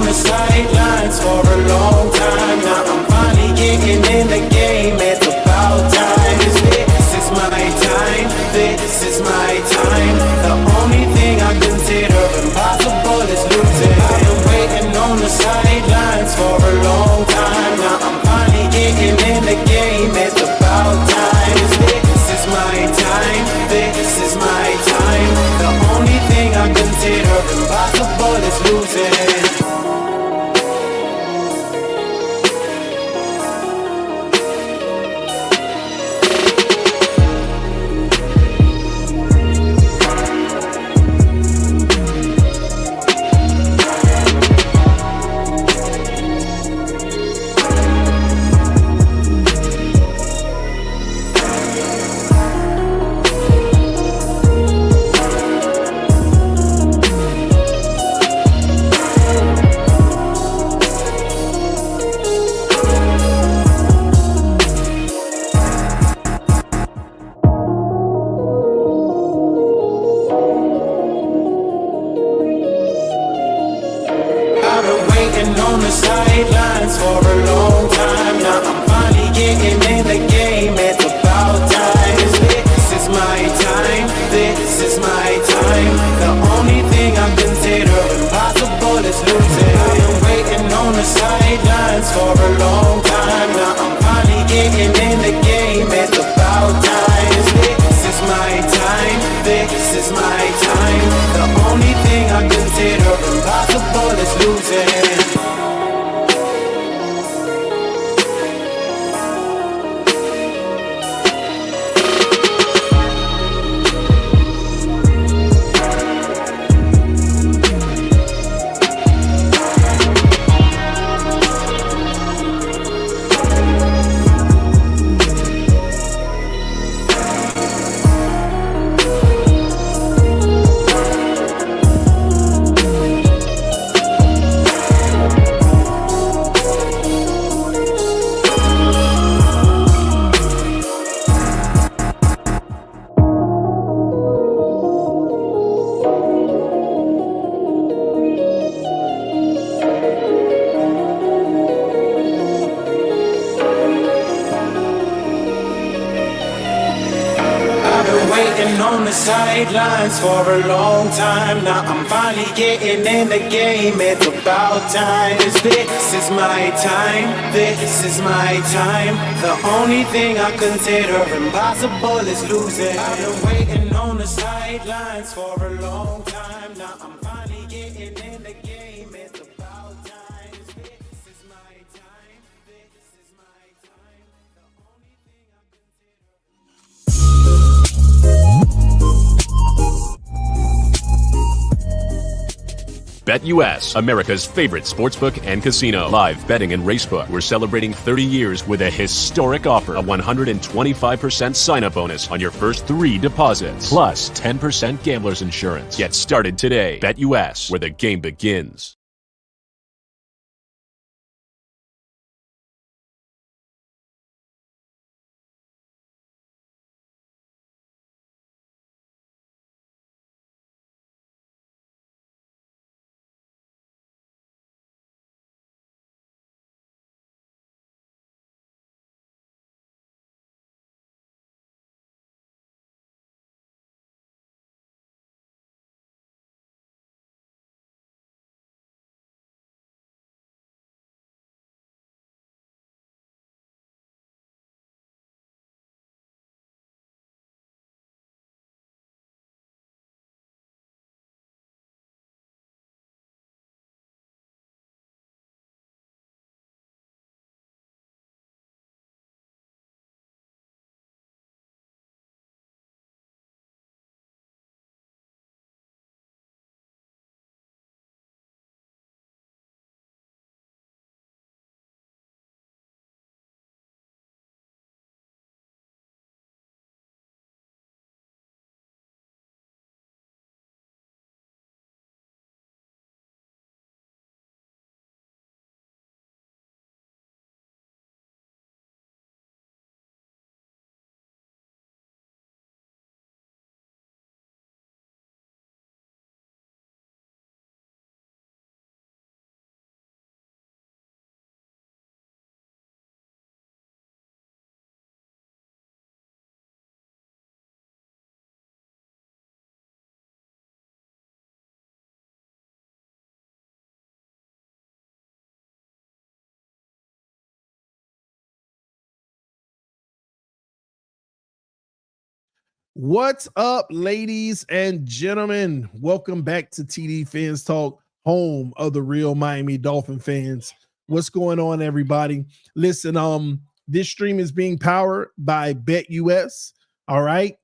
the sidelines for a long time. Now I'm finally getting in the game. It's about time. This is my time. This is my time. The only thing I consider impossible is losing. I've been waiting on the sidelines for a long time. Now I'm finally getting in the game. It's about time. This is my time. This is my time. The only thing I consider impossible is losing. I've been waiting on the sidelines for a long time. Now I'm finally getting in the game. It's about time. This is my time. This is my time. The only thing I consider impossible is losing. I've been waiting on the sidelines for a long time. Now I'm finally getting in the game. It's about time. This is my time. This is my time. The only thing I consider impossible is losing. Waiting on the sidelines for a long time. Now I'm finally getting in the game. It's about time. This is my time. This is my time. The only thing I consider impossible is losing. I've been waiting on the sidelines for a long time. Now I'm finally getting in the game. It's about time. This is my time. This is my time. The only thing I BetUS, America's favorite sportsbook and casino. Live betting and racebook. We're celebrating 30 years with a historic offer. A 125% sign-up bonus on your first 3 deposits. Plus 10% gambler's insurance. Get started today. BetUS, where the game begins. What's up, ladies and gentlemen? Welcome back to TD Fans Talk, home of the real Miami Dolphin fans. What's going on, everybody? Listen, this stream is being powered by BetUS. All right.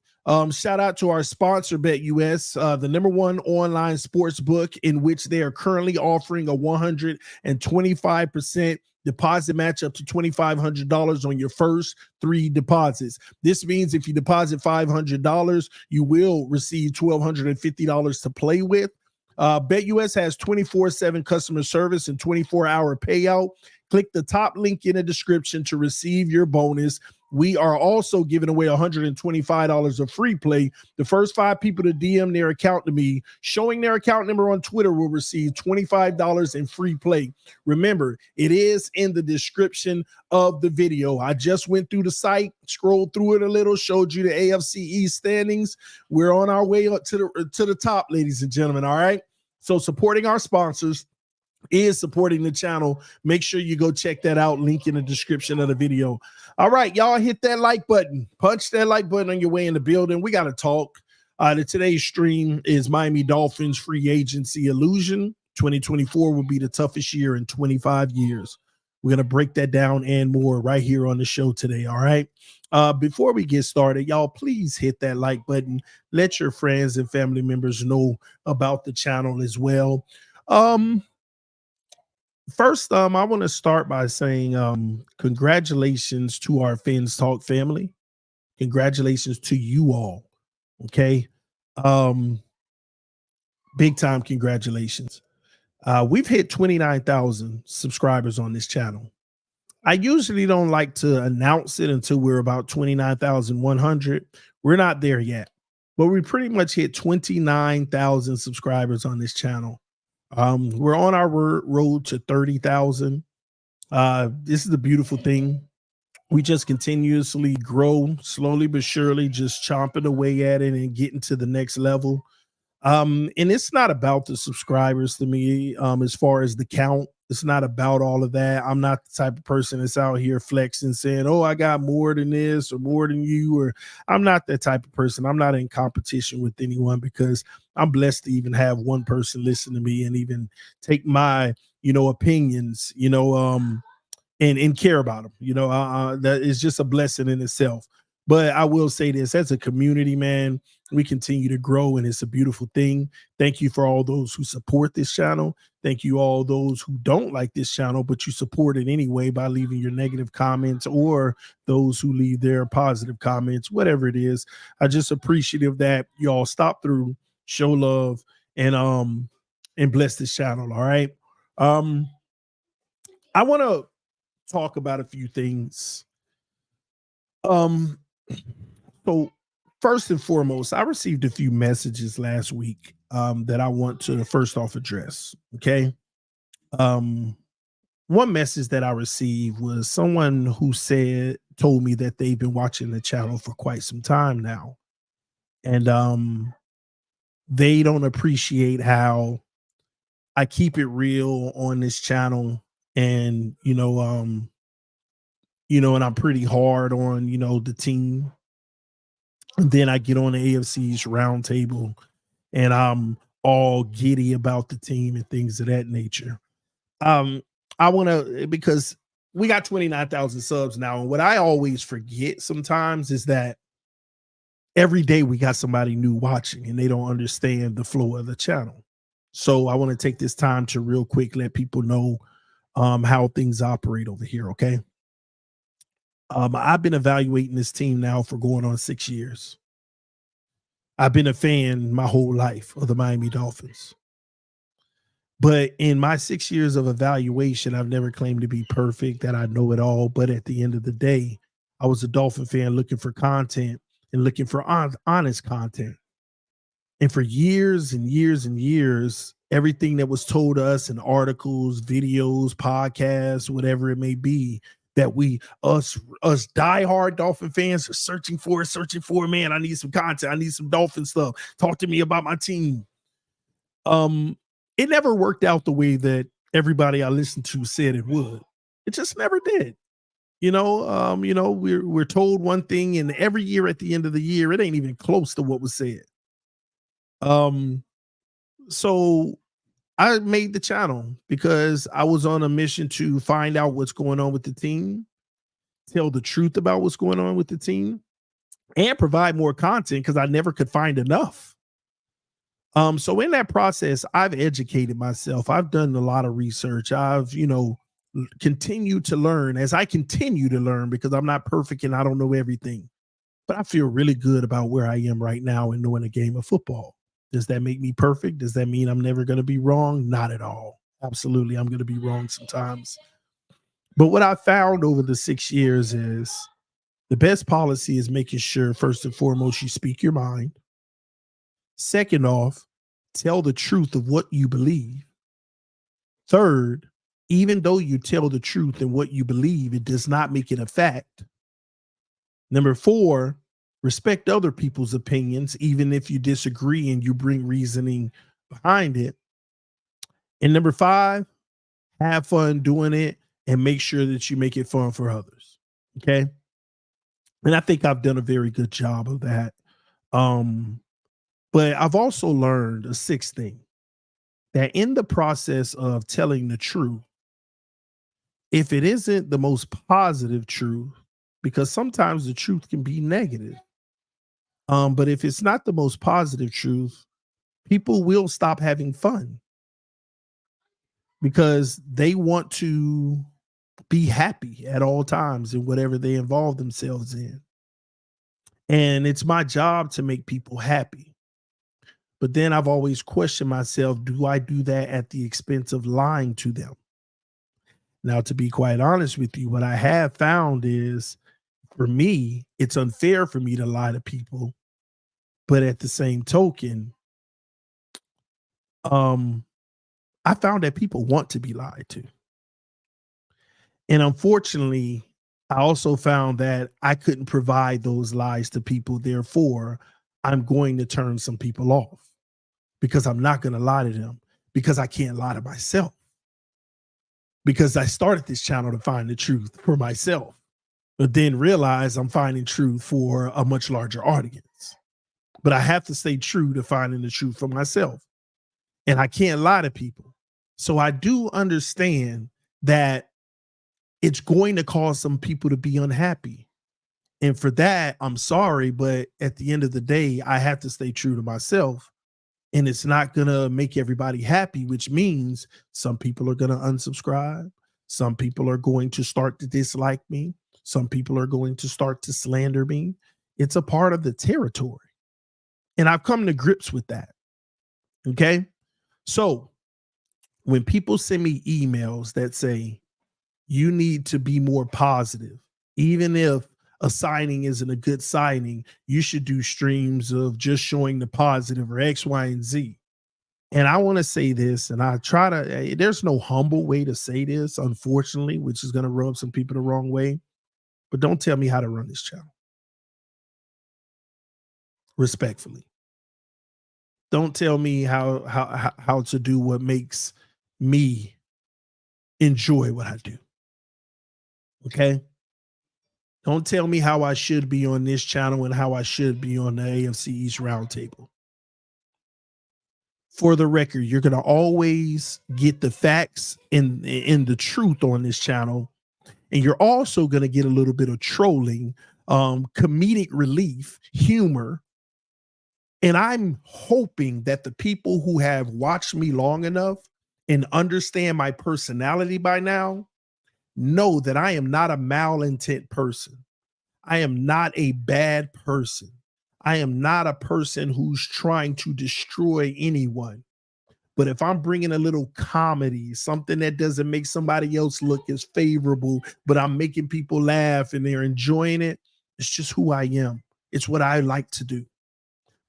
Shout out to our sponsor, BetUS, the #1 online sports book, in which they are currently offering a 125% deposit match up to $2,500 on your first 3 deposits. This means if you deposit $500, you will receive $1,250 to play with. BetUS has 24/7 customer service and 24-hour payout. Click the top link in the description to receive your bonus. We are also giving away $125 of free play. The first 5 people to DM their account to me, showing their account number on Twitter, will receive $25 in free play. Remember, it is in the description of the video. I just went through the site, scrolled through it a little, showed you the AFC East standings. We're on our way up to the top, ladies and gentlemen. All right. So supporting our sponsors is supporting the channel. Make sure you go check that out. Link in the description of the video. All right, y'all, hit that like button. Punch that like button on your way in the building. We got to talk. Today's stream is Miami Dolphins free agency illusion. 2024 will be the toughest year in 25 years. We're going to break that down and more right here on the show today. All right. Before we get started, y'all, please hit that like button. Let your friends and family members know about the channel as well. First, I want to start by saying congratulations to our Fans Talk family. Congratulations to you all. Okay. Big time congratulations. We've hit 29,000 subscribers on this channel. I usually don't like to announce it until we're about 29,100. We're not there yet, but we pretty much hit 29,000 subscribers on this channel. We're on our road to 30,000. This is the beautiful thing. We just continuously grow, slowly but surely, just chomping away at it and getting to the next level. And it's not about the subscribers to me, as far as the count. It's not about all of that. I'm not the type of person that's out here flexing, saying, oh, I got more than this or more than you, or I'm not that type of person. I'm not in competition with anyone, because I'm blessed to even have one person listen to me and even take my, opinions, and care about them. That is just a blessing in itself. But I will say this, as a community, man, we continue to grow, and it's a beautiful thing. Thank you for all those who support this channel. Thank you all those who don't like this channel, but you support it anyway by leaving your negative comments, or those who leave their positive comments, whatever it is. I just appreciative that y'all stop through, show love, and bless this channel. All right. I want to talk about a few things. So first and foremost, I received a few messages last week that I want to first off address. Okay. One message that I received was someone who told me that they've been watching the channel for quite some time now. And they don't appreciate how I keep it real on this channel. And, and I'm pretty hard on, the team. And then I get on the AFC's roundtable and I'm all giddy about the team and things of that nature. I want to, because we got 29,000 subs now. And what I always forget sometimes is that every day we got somebody new watching and they don't understand the flow of the channel. So I want to take this time to real quick let people know how things operate over here. Okay. I've been evaluating this team now for going on 6 years. I've been a fan my whole life of the Miami Dolphins. But in my 6 years of evaluation, I've never claimed to be perfect, that I know it all. But at the end of the day, I was a Dolphin fan looking for content and looking for honest content. And for years and years and years, everything that was told us in articles, videos, podcasts, whatever it may be, that us diehard Dolphin fans are searching for, man, I need some content. I need some Dolphin stuff. Talk to me about my team. It never worked out the way that everybody I listened to said it would. It just never did. We're told one thing, and every year at the end of the year, it ain't even close to what was said. So I made the channel because I was on a mission to find out what's going on with the team, tell the truth about what's going on with the team, and provide more content because I never could find enough. So in that process, I've educated myself. I've done a lot of research. I've, continued to learn as I continue to learn because I'm not perfect and I don't know everything. But I feel really good about where I am right now in knowing a game of football. Does that make me perfect? Does that mean I'm never going to be wrong? Not at all. Absolutely, I'm going to be wrong sometimes. But what I found over the 6 years is the best policy is making sure, first and foremost, you speak your mind. Second off, tell the truth of what you believe. Third, even though you tell the truth and what you believe, it does not make it a fact. Number 4, respect other people's opinions, even if you disagree and you bring reasoning behind it. And number 5, have fun doing it and make sure that you make it fun for others. Okay. And I think I've done a very good job of that. But I've also learned a 6th thing, that in the process of telling the truth, if it isn't the most positive truth, because sometimes the truth can be negative. But if it's not the most positive truth, people will stop having fun because they want to be happy at all times in whatever they involve themselves in. And it's my job to make people happy. But then I've always questioned myself, do I do that at the expense of lying to them? Now, to be quite honest with you, what I have found is, for me, it's unfair for me to lie to people. But at the same token, I found that people want to be lied to. And unfortunately, I also found that I couldn't provide those lies to people. Therefore, I'm going to turn some people off because I'm not going to lie to them, because I can't lie to myself. Because I started this channel to find the truth for myself, but then realize I'm finding truth for a much larger audience. But I have to stay true to finding the truth for myself. And I can't lie to people. So I do understand that it's going to cause some people to be unhappy. And for that, I'm sorry. But at the end of the day, I have to stay true to myself. And it's not going to make everybody happy, which means some people are going to unsubscribe. Some people are going to start to dislike me. Some people are going to start to slander me. It's a part of the territory. And I've come to grips with that. Okay. So when people send me emails that say, you need to be more positive, even if a signing isn't a good signing, you should do streams of just showing the positive or X, Y, and Z. And I want to say this, and I try to, there's no humble way to say this, unfortunately, which is going to rub some people the wrong way. But don't tell me how to run this channel. Respectfully. Don't tell me how to do what makes me enjoy what I do. Okay? Don't tell me how I should be on this channel and how I should be on the AFC East Roundtable. For the record, you're going to always get the facts and the truth on this channel. And you're also going to get a little bit of trolling, comedic relief, humor. And I'm hoping that the people who have watched me long enough and understand my personality by now know that I am not a malintent person. I am not a bad person. I am not a person who's trying to destroy anyone. But if I'm bringing a little comedy, something that doesn't make somebody else look as favorable, but I'm making people laugh and they're enjoying it, it's just who I am. It's what I like to do.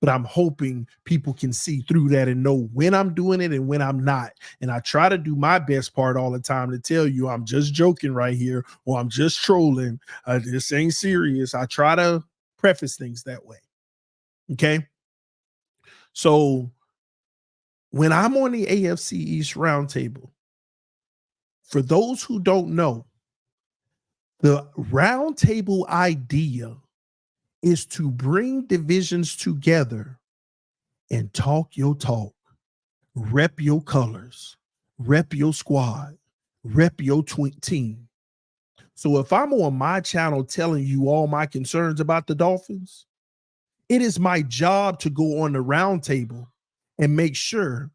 But I'm hoping people can see through that and know when I'm doing it and when I'm not. And I try to do my best part all the time to tell you I'm just joking right here, or I'm just trolling. This ain't serious. I try to preface things that way. Okay. So when I'm on the AFC East Roundtable, for those who don't know, The roundtable idea is to bring divisions together and talk your talk, rep your colors, rep your squad, rep your team. So if I'm on my channel telling you all my concerns about the Dolphins, it is my job to go on the roundtable and make sure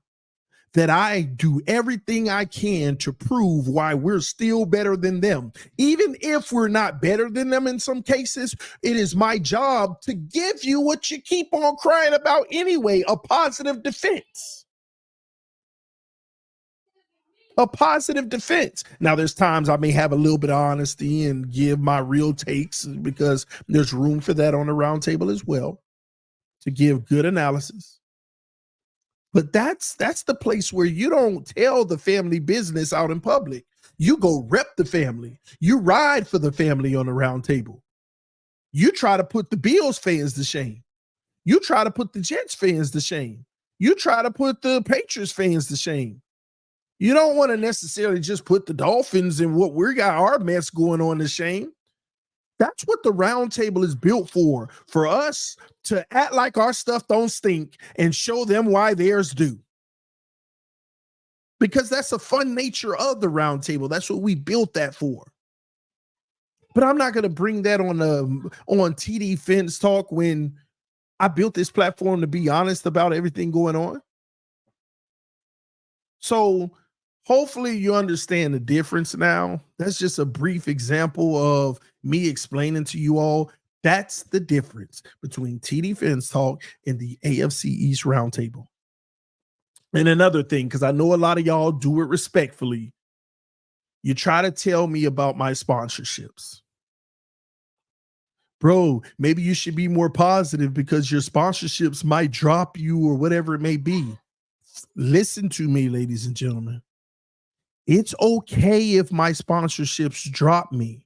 that I do everything I can to prove why we're still better than them. Even if we're not better than them in some cases, it is my job to give you what you keep on crying about anyway, a positive defense. A positive defense. Now, there's times I may have a little bit of honesty and give my real takes because there's room for that on the roundtable as well, to give good analysis. But that's the place where you don't tell the family business out in public. You go rep the family. You ride for the family on the round table. You try to put the Bills fans to shame. You try to put the Jets fans to shame. You try to put the Patriots fans to shame. You don't want to necessarily just put the Dolphins and what we got our mess going on to shame. That's what the round table is built for us to act like our stuff don't stink and show them why theirs do. Because that's the fun nature of the round table. That's what we built that for. But I'm not going to bring that on TD Fence Talk when I built this platform to be honest about everything going on. So hopefully you understand the difference now. That's just a brief example of me explaining to you all. That's the difference between TD Fence Talk and the AFC East Roundtable. And another thing, because I know a lot of y'all do it respectfully, you try to tell me about my sponsorships. Bro, maybe you should be more positive because your sponsorships might drop you or whatever it may be. Listen to me, ladies and gentlemen. It's okay if my sponsorships drop me.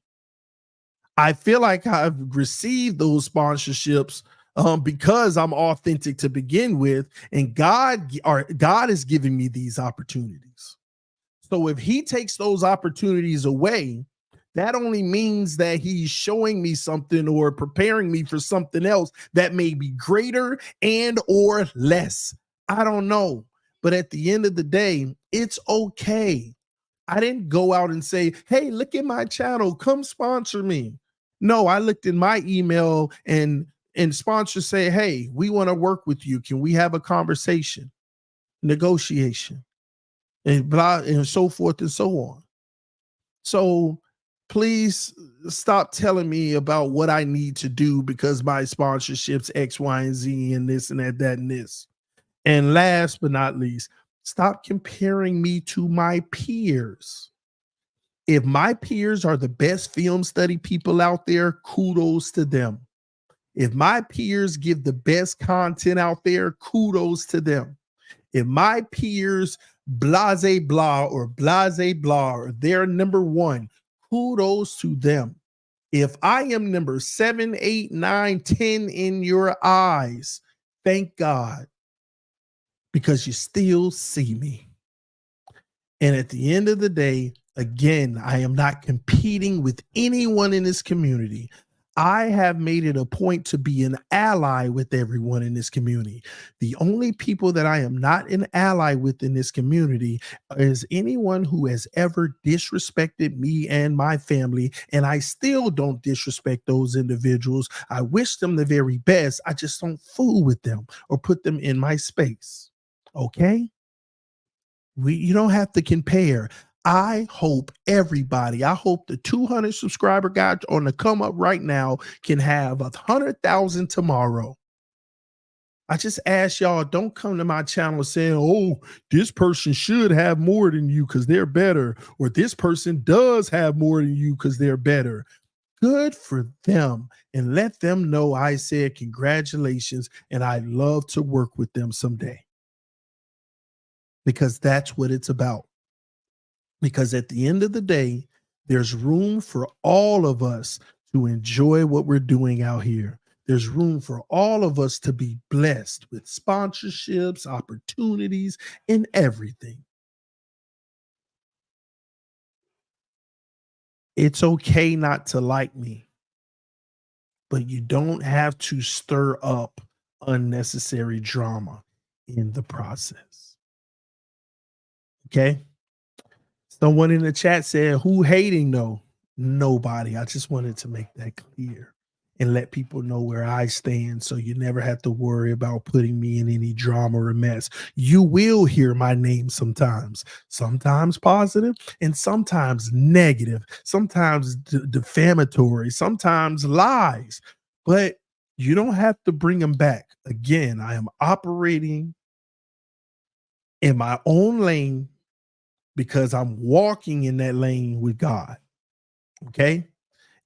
I feel like I've received those sponsorships because I'm authentic to begin with, and God is giving me these opportunities. So if he takes those opportunities away, that only means that he's showing me something or preparing me for something else that may be greater and or less. I don't know. But at the end of the day, it's okay. I didn't go out and say, hey, look at my channel, come sponsor me. No, I looked in my email and sponsors say, hey, we want to work with you. Can we have a conversation, negotiation, and blah, and so forth and so on. So please stop telling me about what I need to do because my sponsorships X, Y, and Z and this and that and this. And last but not least, stop comparing me to my peers. If my peers are the best film study people out there, kudos to them. If my peers give the best content out there, kudos to them. If my peers blase blah or blase blah or they're number one, kudos to them. If I am number 7, 8, 9, 10 in your eyes, thank God, because you still see me. And at the end of the day, again, I am not competing with anyone in this community. I have made it a point to be an ally with everyone in this community. The only people that I am not an ally with in this community is anyone who has ever disrespected me and my family, and I still don't disrespect those individuals. I wish them the very best. I just don't fool with them or put them in my space. Okay? You don't have to compare. I hope the 200 subscriber guy on the come up right now can have 100,000 tomorrow. I just ask y'all, don't come to my channel saying, oh, this person should have more than you because they're better, or this person does have more than you because they're better. Good for them, and let them know I said congratulations and I'd love to work with them someday, because that's what it's about. Because at the end of the day, there's room for all of us to enjoy what we're doing out here. There's room for all of us to be blessed with sponsorships, opportunities, and everything. It's okay not to like me, but you don't have to stir up unnecessary drama in the process. Okay? Someone in the chat said, who hating? No, nobody. I just wanted to make that clear and let people know where I stand so you never have to worry about putting me in any drama or mess. You will hear my name sometimes positive and sometimes negative, sometimes defamatory, sometimes lies, but you don't have to bring them back. Again, I am operating in my own lane because I'm walking in that lane with God. Okay.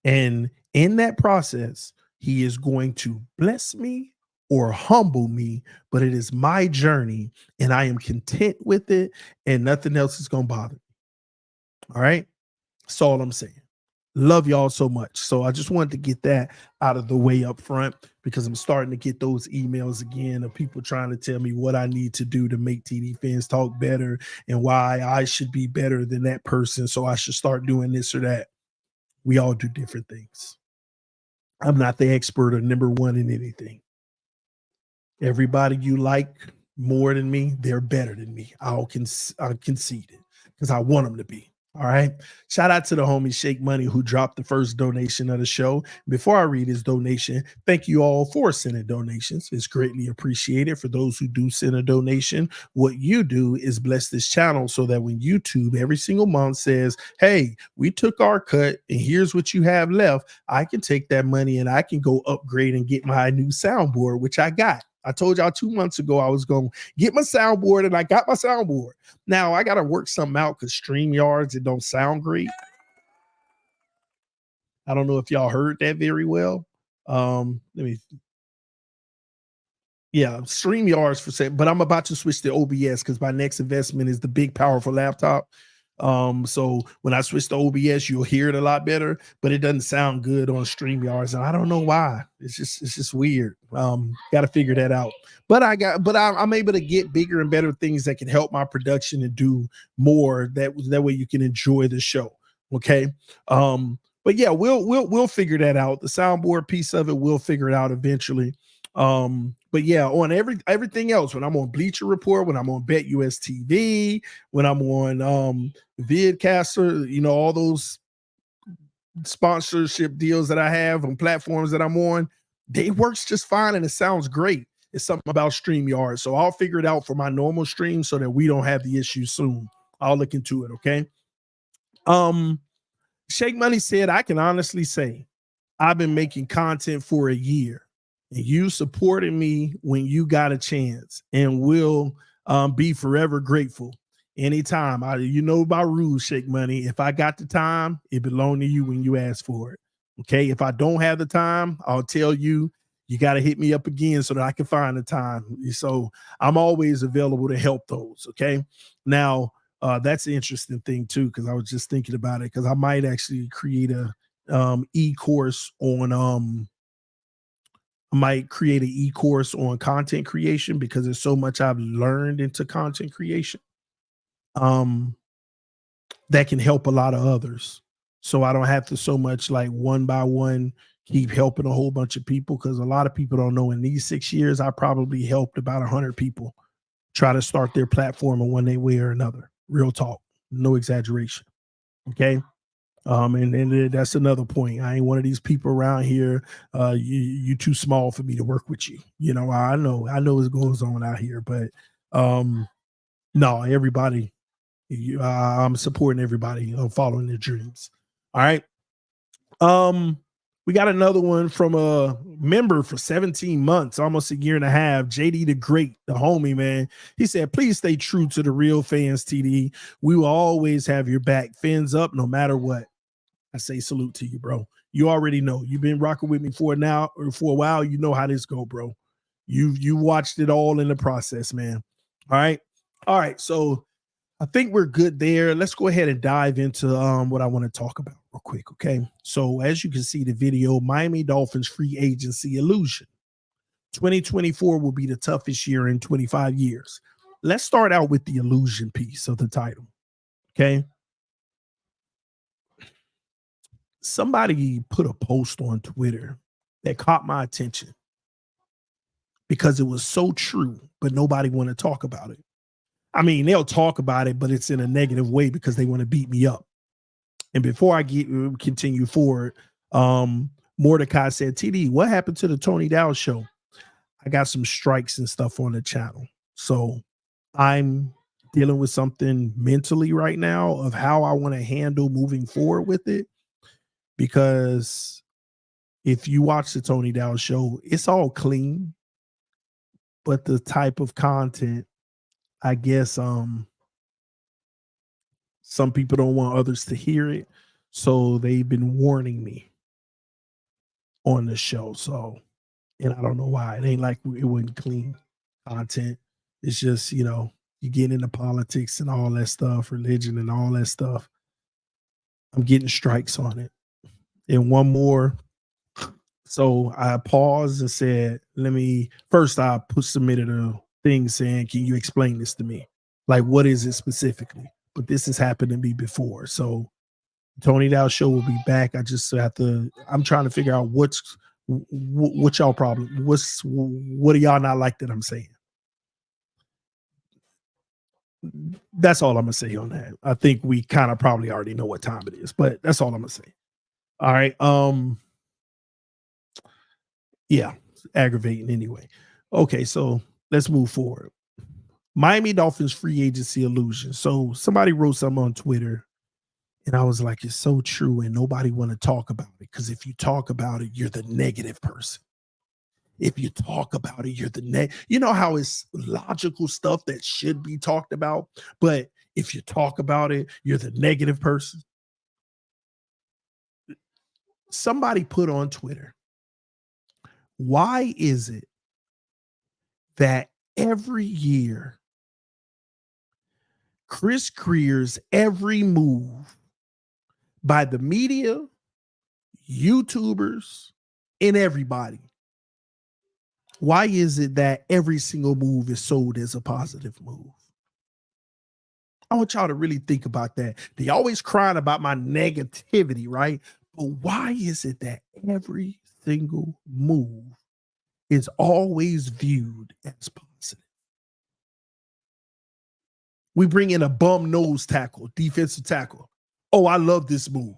And in that process, He is going to bless me or humble me, but it is my journey and I am content with it and nothing else is going to bother me. All right. That's all I'm saying. Love y'all so much. So I just wanted to get that out of the way up front because I'm starting to get those emails again of people trying to tell me what I need to do to make TD Fans Talk better and why I should be better than that person. So I should start doing this or that. We all do different things. I'm not the expert or number one in anything. Everybody you like more than me, they're better than me. I'll concede it because I want them to be. All right. Shout out to the homie Shake Money who dropped the first donation of the show. Before I read his donation, thank you all for sending donations. It's greatly appreciated. For those who do send a donation, what you do is bless this channel so that when YouTube every single month says, hey, we took our cut and here's what you have left, I can take that money and I can go upgrade and get my new soundboard, which I got. I told y'all 2 months ago I was going to get my soundboard, and I got my soundboard. Now I got to work something out because StreamYards, it don't sound great. I don't know if y'all heard that very well. StreamYards for sale, but I'm about to switch to OBS because my next investment is the big, powerful laptop. So when I switch to OBS, you'll hear it a lot better, but it doesn't sound good on StreamYards, and I don't know why. It's just weird. Got to figure that out. But I'm able to get bigger and better things that can help my production and do more. That way you can enjoy the show. Okay. But yeah, we'll figure that out. The soundboard piece of it, we'll figure it out eventually. But yeah, on everything else, when I'm on Bleacher Report, when I'm on BetUS TV, when I'm on Vidcaster, all those sponsorship deals that I have on platforms that I'm on, they works just fine and it sounds great. It's something about StreamYard. So I'll figure it out for my normal stream so that we don't have the issue soon. I'll look into it, okay? Shake Money said, I can honestly say I've been making content for a year. And you supported me when you got a chance and will be forever grateful. Anytime. You know my rules, Shake Money. If I got the time, it belonged to you when you asked for it. Okay. If I don't have the time, I'll tell you, you got to hit me up again so that I can find the time. So I'm always available to help those. Okay. Now, that's an interesting thing too, because I was just thinking about it, because I might actually create a e-course on might create an e-course on content creation, because there's so much I've learned into content creation that can help a lot of others. So I don't have to so much like one by one keep helping a whole bunch of people, because a lot of people don't know in these 6 years, I probably helped about 100 people try to start their platform in one way or another. Real talk, no exaggeration. Okay. And that's another point. I ain't one of these people around here. You too small for me to work with you. I know what goes on out here, but no, everybody. I'm supporting everybody following their dreams. All right. We got another one from a member for 17 months, almost a year and a half. JD the Great, the homie, man. He said, please stay true to the real fans, TD. We will always have your back. Fins up no matter what. I say salute to you, bro. You already know. You've been rocking with me for a while. You know how this go, bro. You watched it all in the process, man. All right. So I think we're good there. Let's go ahead and dive into what I want to talk about real quick. Okay. So as you can see the video, Miami Dolphins free agency illusion. 2024 will be the toughest year in 25 years. Let's start out with the illusion piece of the title. Okay. somebody put a post on Twitter that caught my attention because it was so true, but nobody want to talk about it. I mean, they'll talk about it, but it's in a negative way because they want to beat me up. And before I continue forward, Mordecai said, TD, what happened to the Tony Dow show? I got some strikes and stuff on the channel. So I'm dealing with something mentally right now of how I want to handle moving forward with it. Because if you watch the Tony Dow show, it's all clean. But the type of content, I guess, some people don't want others to hear it. So they've been warning me on the show. So, and I don't know why. It ain't like it wasn't clean content. It's just, you get into politics and all that stuff, religion and all that stuff. I'm getting strikes on it. And one more. So I paused and said, I submitted a thing saying, can you explain this to me? Like, what is it specifically? But this has happened to me before. So Tony Dow show will be back. I just have to, I'm trying to figure out what y'all problem. What do y'all not like that I'm saying? That's all I'm going to say on that. I think we kind of probably already know what time it is, but that's all I'm going to say. All right. Yeah, it's aggravating anyway. Okay, so let's move forward. Miami Dolphins free agency illusion. So somebody wrote something on Twitter, and I was like, it's so true, and nobody want to talk about it because if you talk about it, you're the negative person. If you talk about it, you're the you know how it's logical stuff that should be talked about, but if you talk about it, you're the negative person. Somebody put on Twitter, why is it that every year Chris Greer's every move by the media, YouTubers, and everybody, why is it that every single move is sold as a positive move? I want y'all to really think about that. They always crying about my negativity, right? But why is it that every single move is always viewed as positive? We bring in a bum nose tackle, defensive tackle. Oh, I love this move.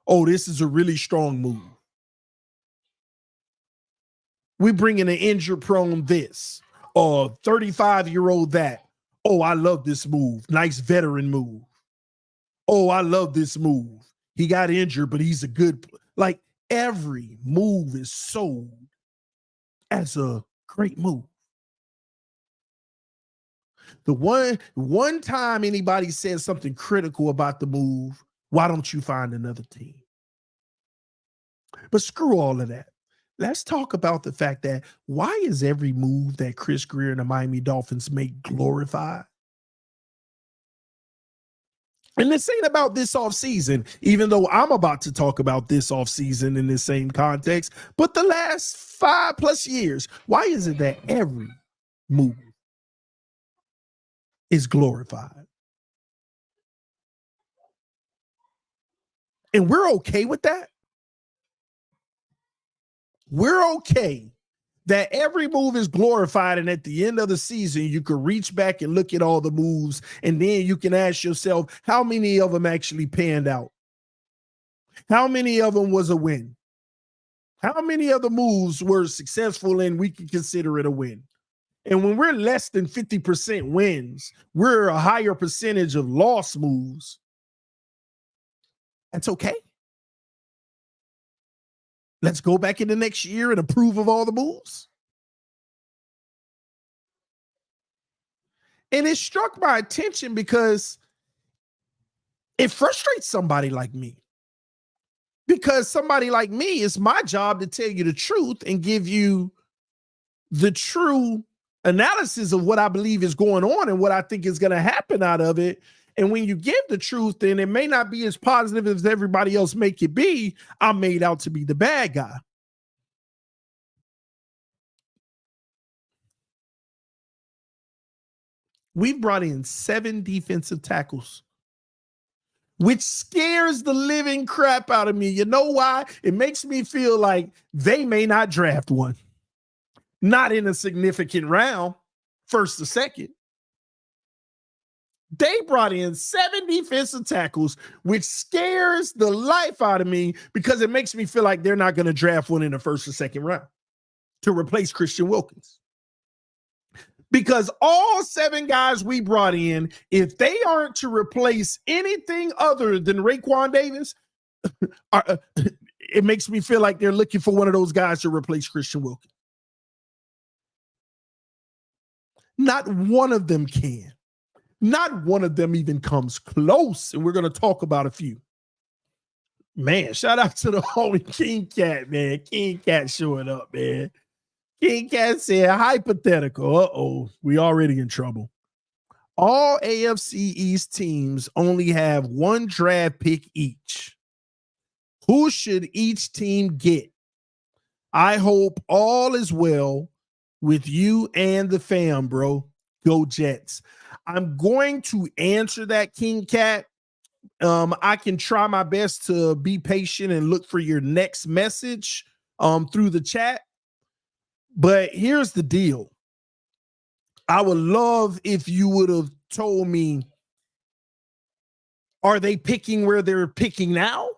Oh, this is a really strong move. We bring in an injured prone this, or 35-year-old that. Oh, I love this move. Nice veteran move. Oh, I love this move. He got injured, but he's a good. Like every move is sold as a great move. The one time anybody says something critical about the move, why don't you find another team? But screw all of that. Let's talk about the fact that why is every move that Chris Greer and the Miami Dolphins make glorified? And this ain't about this offseason, even though I'm about to talk about this offseason in the same context, but the last 5+ years, why is it that every move is glorified? And we're okay with that? We're okay that every move is glorified, and at the end of the season, you can reach back and look at all the moves, and then you can ask yourself, how many of them actually panned out? How many of them was a win? How many of the moves were successful and we can consider it a win? And when we're less than 50% wins, we're a higher percentage of lost moves. That's okay. Let's go back in the next year and approve of all the moves. And it struck my attention because it frustrates somebody like me. Because somebody like me, it's my job to tell you the truth and give you the true analysis of what I believe is going on and what I think is going to happen out of it. And when you give the truth, then it may not be as positive as everybody else make it be. I'm made out to be the bad guy. We've brought in 7 defensive tackles. which scares the living crap out of me. You know why? It makes me feel like they may not draft one. Not in a significant round, first or second. They brought in 7 defensive tackles, which scares the life out of me because it makes me feel like they're not going to draft one in the first or second round to replace Christian Wilkins. Because all 7 guys we brought in, if they aren't to replace anything other than Raekwon Davis, it makes me feel like they're looking for one of those guys to replace Christian Wilkins. Not one of them can. Not one of them even comes close. And we're going to talk about a few. Man, shout out to the homie King Cat, man. King Cat showing up, man. King Cat said, hypothetical. Uh-oh, we already in trouble. All AFC East teams only have 1 draft pick each. Who should each team get? I hope all is well with you and the fam, bro. Go Jets. I'm going to answer that, King Cat. I can try my best to be patient and look for your next message through the chat. But here's the deal. I would love if you would have told me, are they picking where they're picking now?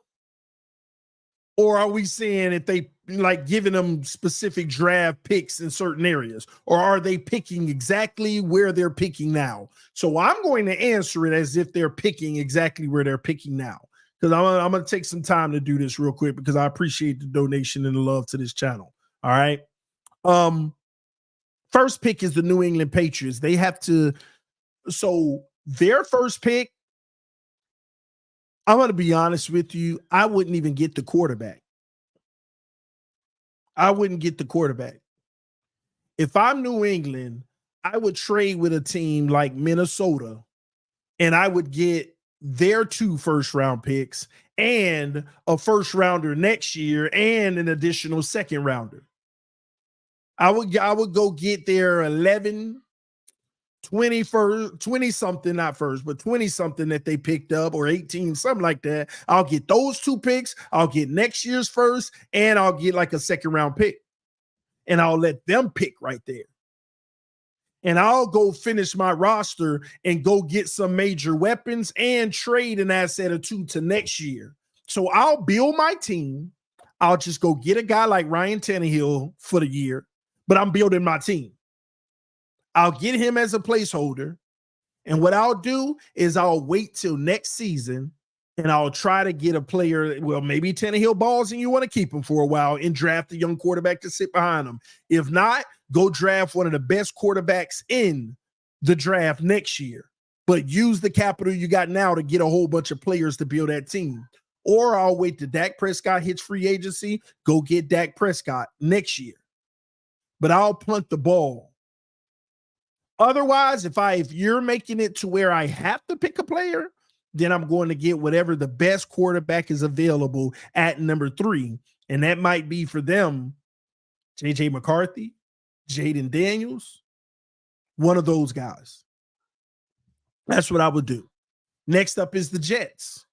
Or are we saying if they like giving them specific draft picks in certain areas? Or are they picking exactly where they're picking now? So I'm going to answer it as if they're picking exactly where they're picking now. Because I'm going to take some time to do this real quick because I appreciate the donation and the love to this channel. All right. First pick is the New England Patriots. They have to, so their first pick, I'm going to be honest with you, I wouldn't even get the quarterback. I wouldn't get the quarterback. If I'm New England, I would trade with a team like Minnesota, and I would get their 2 first-round picks and a first-rounder next year and an additional second-rounder. I would go get their 11, 20-something, not first, but 20-something that they picked up, or 18, something like that. I'll get those 2 picks. I'll get next year's first, and I'll get like a second-round pick. And I'll let them pick right there. And I'll go finish my roster and go get some major weapons and trade an asset or 2 to next year. So I'll build my team. I'll just go get a guy like Ryan Tannehill for the year, but I'm building my team. I'll get him as a placeholder. And what I'll do is I'll wait till next season and I'll try to get a player. Well, maybe Tannehill balls and you want to keep him for a while and draft a young quarterback to sit behind him. If not, go draft one of the best quarterbacks in the draft next year, but use the capital you got now to get a whole bunch of players to build that team. Or I'll wait till Dak Prescott hits free agency, go get Dak Prescott next year. But I'll punt the ball. Otherwise, if you're making it to where I have to pick a player, then I'm going to get whatever the best quarterback is available at number 3. And that might be for them, J.J. McCarthy, Jaden Daniels, one of those guys. That's what I would do. Next up is the Jets.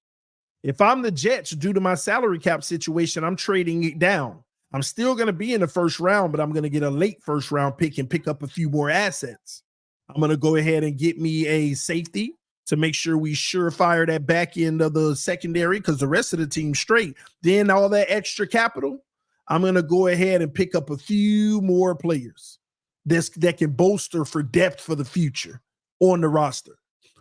If I'm the Jets, due to my salary cap situation, I'm trading it down. I'm still going to be in the first round, but I'm going to get a late first round pick and pick up a few more assets. I'm going to go ahead and get me a safety to make sure we surefire that back end of the secondary because the rest of the team's straight. Then all that extra capital, I'm going to go ahead and pick up a few more players that can bolster for depth for the future on the roster.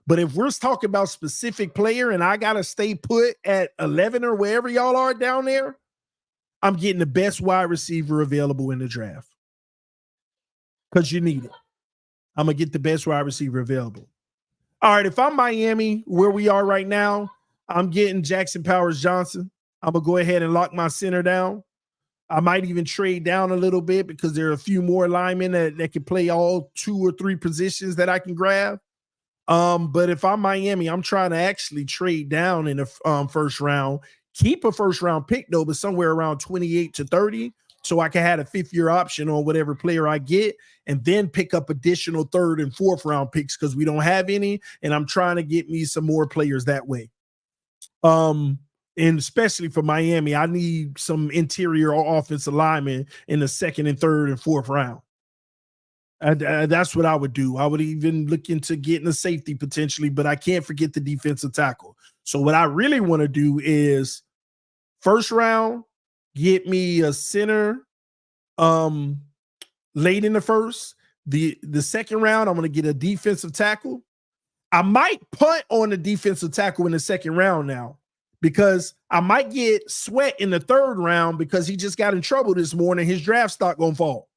But if we're talking about specific player and I got to stay put at 11 or wherever y'all are down there, I'm getting the best wide receiver available in the draft because you need it. I'm going to get the best wide receiver available. All right, if I'm Miami, where we are right now, I'm getting Jackson Powers-Johnson. I'm going to go ahead and lock my center down. I might even trade down a little bit because there are a few more linemen that can play all 2 or 3 positions that I can grab. But if I'm Miami, I'm trying to actually trade down in the first round, keep a first round pick though, but somewhere around 28 to 30. So I can have a 5th-year option on whatever player I get and then pick up additional 3rd and 4th round picks because we don't have any. And I'm trying to get me some more players that way. And especially for Miami, I need some interior or offensive linemen in the second and third and fourth round. That's what I would do. I would even look into getting a safety potentially, but I can't forget the defensive tackle. So what I really want to do is first round, get me a center late in the first. The second round, I'm going to get a defensive tackle. I might punt on the defensive tackle in the second round now, because I might get Sweat in the third round because he just got in trouble this morning. His draft stock going to fall.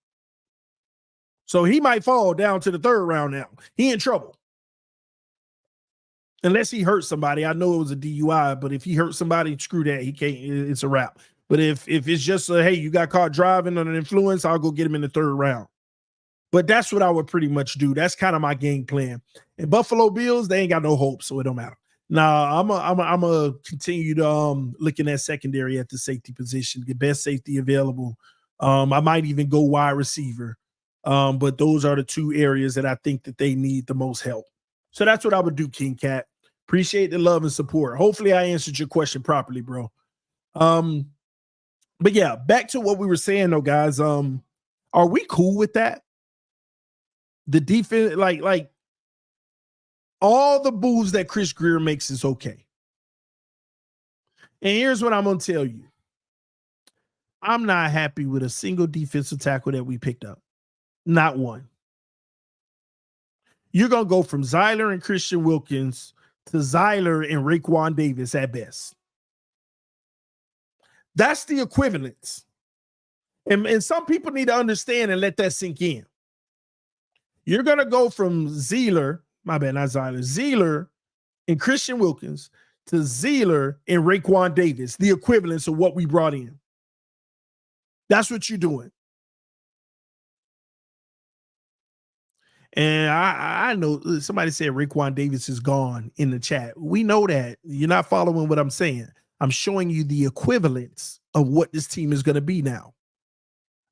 So he might fall down to the third round now. He in trouble. Unless he hurt somebody. I know it was a DUI, but if he hurt somebody, screw that. He can't. It's a wrap. But if it's just hey, you got caught driving under influence, I'll go get him in the third round. But that's what I would pretty much do. That's kind of my game plan. And Buffalo Bills, they ain't got no hope, so it don't matter. Now, I'm a continue to looking at secondary at the safety position, the best safety available. I might even go wide receiver. But those are the two areas that I think that they need the most help. So that's what I would do, King Cat. Appreciate the love and support. Hopefully I answered your question properly, bro. But yeah, back to what we were saying though, guys. Are we cool with that? The defense, like all the moves that Chris Grier makes is okay. And here's what I'm going to tell you. I'm not happy with a single defensive tackle that we picked up. Not one. You're going to go from Zeiler and Christian Wilkins to Zeiler and Raekwon Davis at best. That's the equivalence. And some people need to understand and let that sink in. You're going to go from Zeller and Christian Wilkins to Zeller and Raekwon Davis, the equivalence of what we brought in. That's what you're doing. And I know somebody said Raekwon Davis is gone in the chat. We know that. You're not following what I'm saying. I'm showing you the equivalence of what this team is going to be now.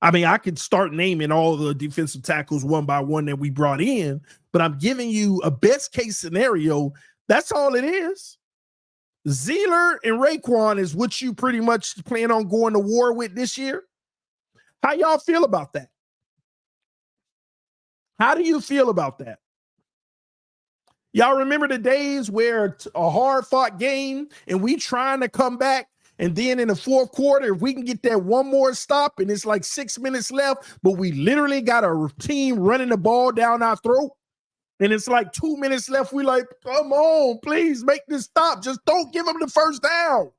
I mean, I could start naming all the defensive tackles one by one that we brought in, but I'm giving you a best case scenario. That's all it is. Zeller and Raekwon is what you pretty much plan on going to war with this year. How y'all feel about that? How do you feel about that? Y'all remember the days where a hard-fought game and we trying to come back, and then in the fourth quarter, if we can get that one more stop and it's like 6 minutes left, but we literally got a team running the ball down our throat, and it's like 2 minutes left, we like, come on, please make this stop. Just don't give them the first down.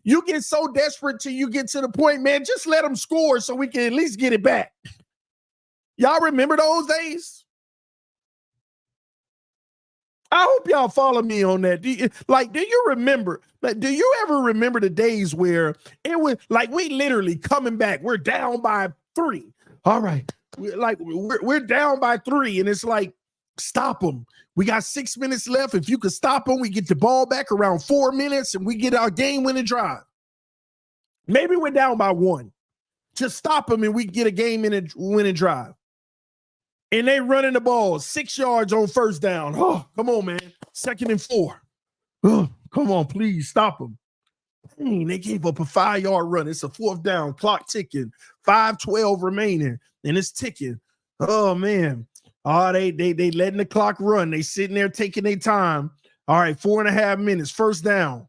You get so desperate till you get to the point, man, just let them score so we can at least get it back. Y'all remember those days? I hope y'all follow me on that. Do you remember? Do you ever remember the days where it was like we literally coming back? We're down by 3. All right. We're down by 3, and it's like, stop them. We got 6 minutes left. If you could stop them, we get the ball back around 4 minutes, and we get our game-winning drive. Maybe we're down by 1. Just stop them, and we get a game-winning drive. And they running the ball 6 yards on first down. Oh, come on, man. 2nd and 4. Oh, come on, please stop them. Dang, they gave up a 5-yard run. It's a 4th down, clock ticking, 5:12 remaining, and it's ticking. Oh, man. Oh, they letting the clock run. They sitting there taking their time. All right, 4.5 minutes, first down.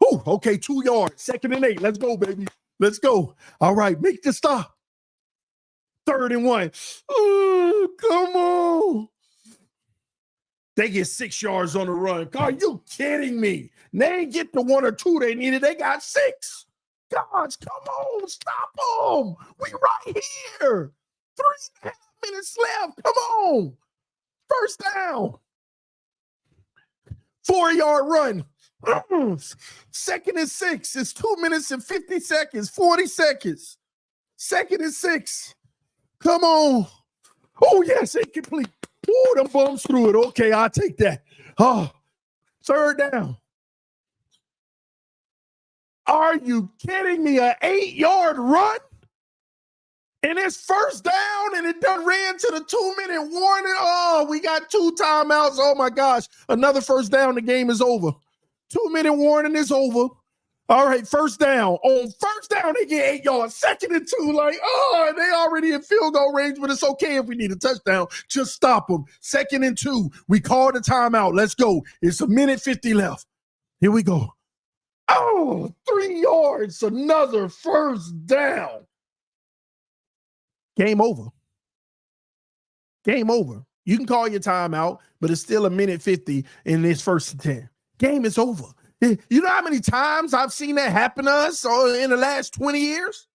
Oh, okay, 2 yards, 2nd and 8. Let's go, baby. Let's go. All right, make the stop. 3rd and 1. Oh, come on. They get 6 yards on the run. Are you kidding me? They ain't get the 1 or 2 they needed. They got 6. Gosh, come on. Stop them. We right here. 3.5 minutes left. Come on. First down. 4-yard run. 2nd and 6. It's 2 minutes and 50 seconds. 40 seconds. 2nd and 6. Come on. Oh, yes, incomplete. Oh, them bums through it. Okay, I'll take that. Oh, 3rd down. Are you kidding me? An 8-yard run? And it's first down, and it done ran to the 2-minute warning. Oh, we got 2 timeouts. Oh, my gosh. Another first down. The game is over. 2-minute warning is over. All right, first down. On first down, they get 8 yards. 2nd and 2, like, oh, they already in field goal range, but it's okay if we need a touchdown. Just stop them. 2nd and 2, we called a timeout. Let's go. It's 1:50 left. Here we go. Oh, 3 yards, another first down. Game over. Game over. You can call your timeout, but it's still 1:50 in this 1st and 10. Game is over. You know how many times I've seen that happen to us in the last 20 years?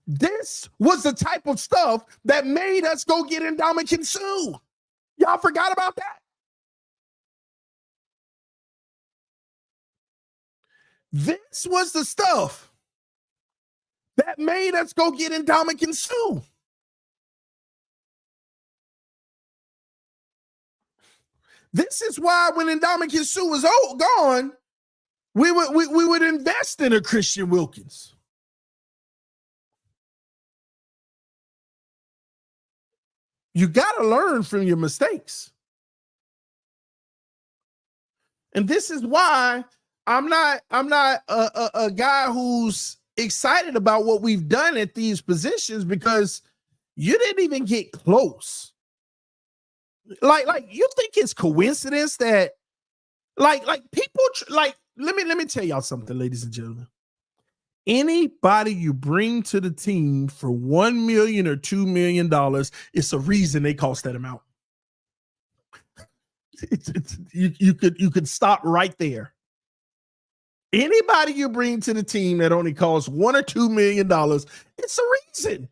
This was the type of stuff that made us go get Ndamukong Suh. Y'all forgot about that? This was the stuff that made us go get Ndamukong Suh. This is why when Ndamukong Suh was gone, we would invest in a Christian Wilkins. You got to learn from your mistakes. And this is why I'm not a guy who's excited about what we've done at these positions, because you didn't even get close. Like you think it's coincidence that like people let me tell y'all something, ladies and gentlemen. Anybody you bring to the team for $1 million or $2 million, it's a reason they cost that amount. You could stop right there. Anybody you bring to the team that only costs $1 or $2 million, it's a reason.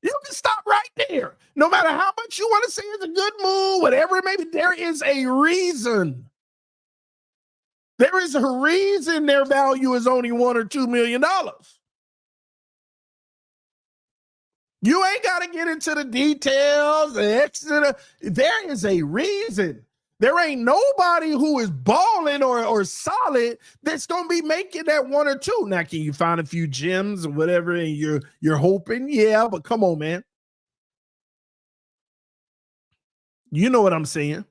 You can stop right there. No matter how much you want to say it's a good move, whatever it may be, there is a reason. There is a reason their value is only $1 or $2 million. You ain't got to get into the details. There is a reason. There ain't nobody who is balling or solid that's going to be making that 1 or 2. Now, can you find a few gems or whatever and you're hoping? Yeah, but come on, man. You know what I'm saying.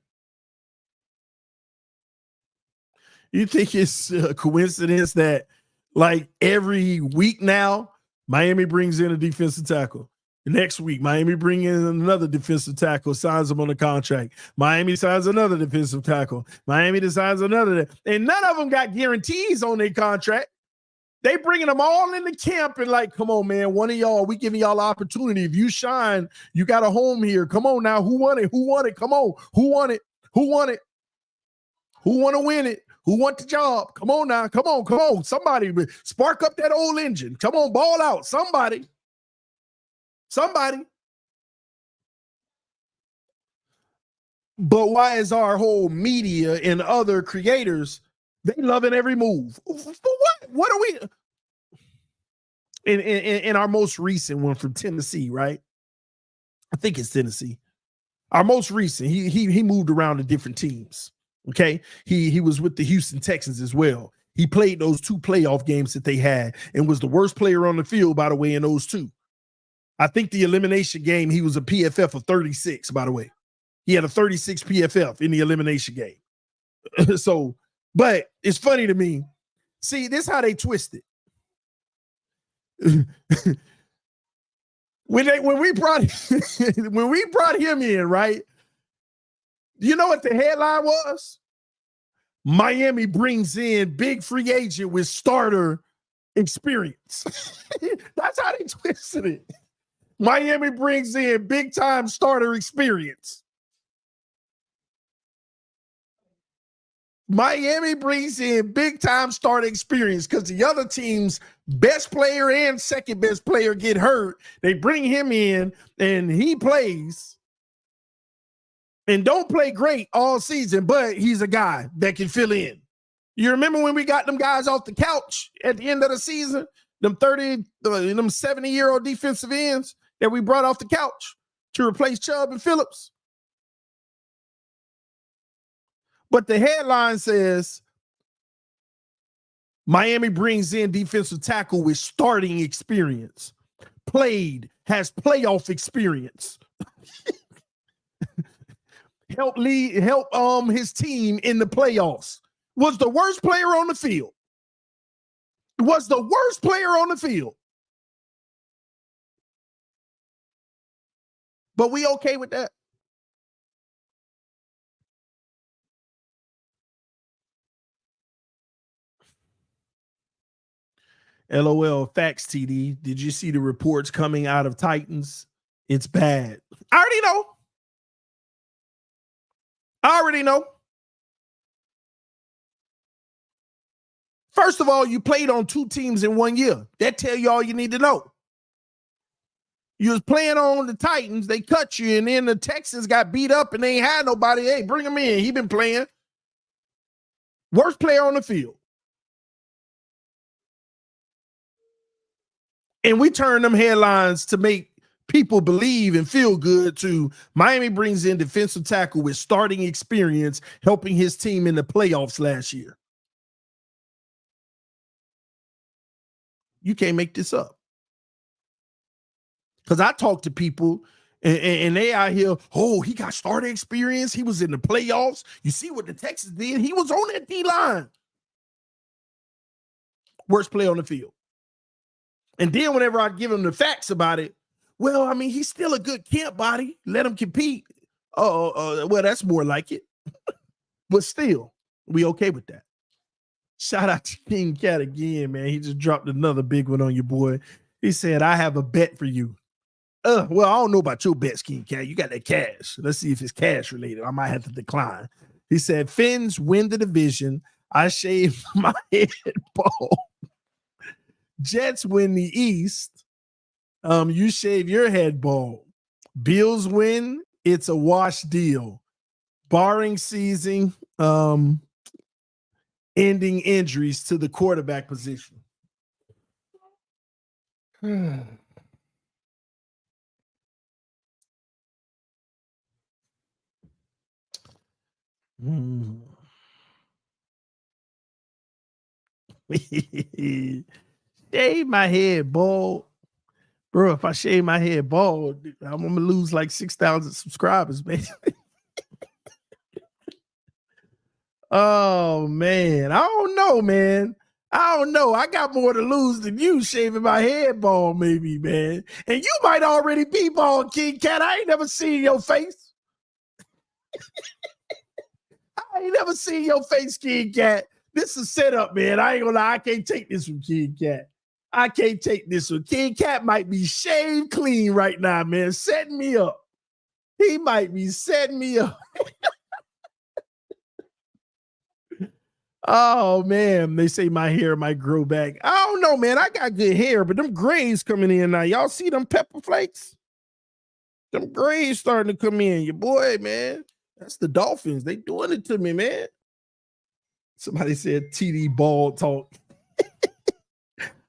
You think it's a coincidence that like every week now, Miami brings in a defensive tackle. Next week, Miami brings in another defensive tackle, signs him on a contract. Miami signs another defensive tackle. Miami decides another. And none of them got guarantees on their contract. They bringing them all into camp and like, come on, man, one of y'all, we giving y'all opportunity. If you shine, you got a home here. Come on now. Who won it? Who won it? Come on. Who won it? Who won it? Who want to win it? Who want the job? Come on now. Come on. Come on. Somebody spark up that old engine. Come on, ball out. Somebody. But why is our whole media and other creators, they loving every move? For what? What are we? In our most recent one from Tennessee, right? I think it's Tennessee. Our most recent, he moved around to different teams. Okay, he was with the Houston Texans as well. He played those 2 playoff games that they had and was the worst player on the field, by the way, in those 2. I think the elimination game, he was a PFF of 36, by the way. He had a 36 PFF in the elimination game. So, but it's funny to me. See, this is how they twist it. when we brought him in, right? You know what the headline was? Miami brings in big free agent with starter experience. That's how they twisted it. Miami brings in big-time starter experience. Miami brings in big-time starter experience because the other team's best player and second best player get hurt. They bring him in, and he plays and don't play great all season, but he's a guy that can fill in. You remember when we got them guys off the couch at the end of the season? Them 70-year-old defensive ends that we brought off the couch to replace Chubb and Phillips. But the headline says, Miami brings in defensive tackle with starting experience. Has playoff experience. help his team in the playoffs. Was the worst player on the field. Was the worst player on the field. But we okay with that? LOL, facts, TD. Did you see the reports coming out of Titans? It's bad. I already know. First of all, you played on 2 teams in 1 year. That tell you all you need to know. You was playing on the Titans, they cut you, and then the Texans got beat up and they ain't had nobody. Hey, bring him in. He been playing. Worst player on the field. And we turn them headlines to make people believe and feel good to Miami brings in defensive tackle with starting experience, helping his team in the playoffs last year. You can't make this up. Because I talk to people and they out here, oh, he got starting experience. He was in the playoffs. You see what the Texans did? He was on that D-line. Worst player on the field. And then whenever I give him the facts about it, well, I mean, he's still a good camp body. Let him compete. Well, that's more like it. But still, we okay with that. Shout out to King Cat again, man. He just dropped another big one on you, boy. He said, I have a bet for you. Well, I don't know about your bets, King Cat. You got that cash. Let's see if it's cash related. I might have to decline. He said, Finns win the division. I shave my head bald. Jets win the East. You shave your head bald. Bills win. It's a wash deal. Barring season, ending injuries to the quarterback position. Shave my head bald. Bro, if I shave my head bald, I'm going to lose like 6,000 subscribers, man. Oh, man. I don't know, man. I don't know. I got more to lose than you shaving my head bald, maybe, man. And you might already be bald, King Cat. I ain't never seen your face. I ain't never seen your face, King Cat. This is set up, man. I ain't gonna lie. I can't take this from King Cat. I can't take this one. King Cat might be shaved clean right now, man. Setting me up. He might be setting me up. Oh, man. They say my hair might grow back. I don't know, man. I got good hair, but them grays coming in now. Y'all see them pepper flakes? Them grays starting to come in. Your boy, man. That's the Dolphins. They doing it to me, man. Somebody said TD ball talk.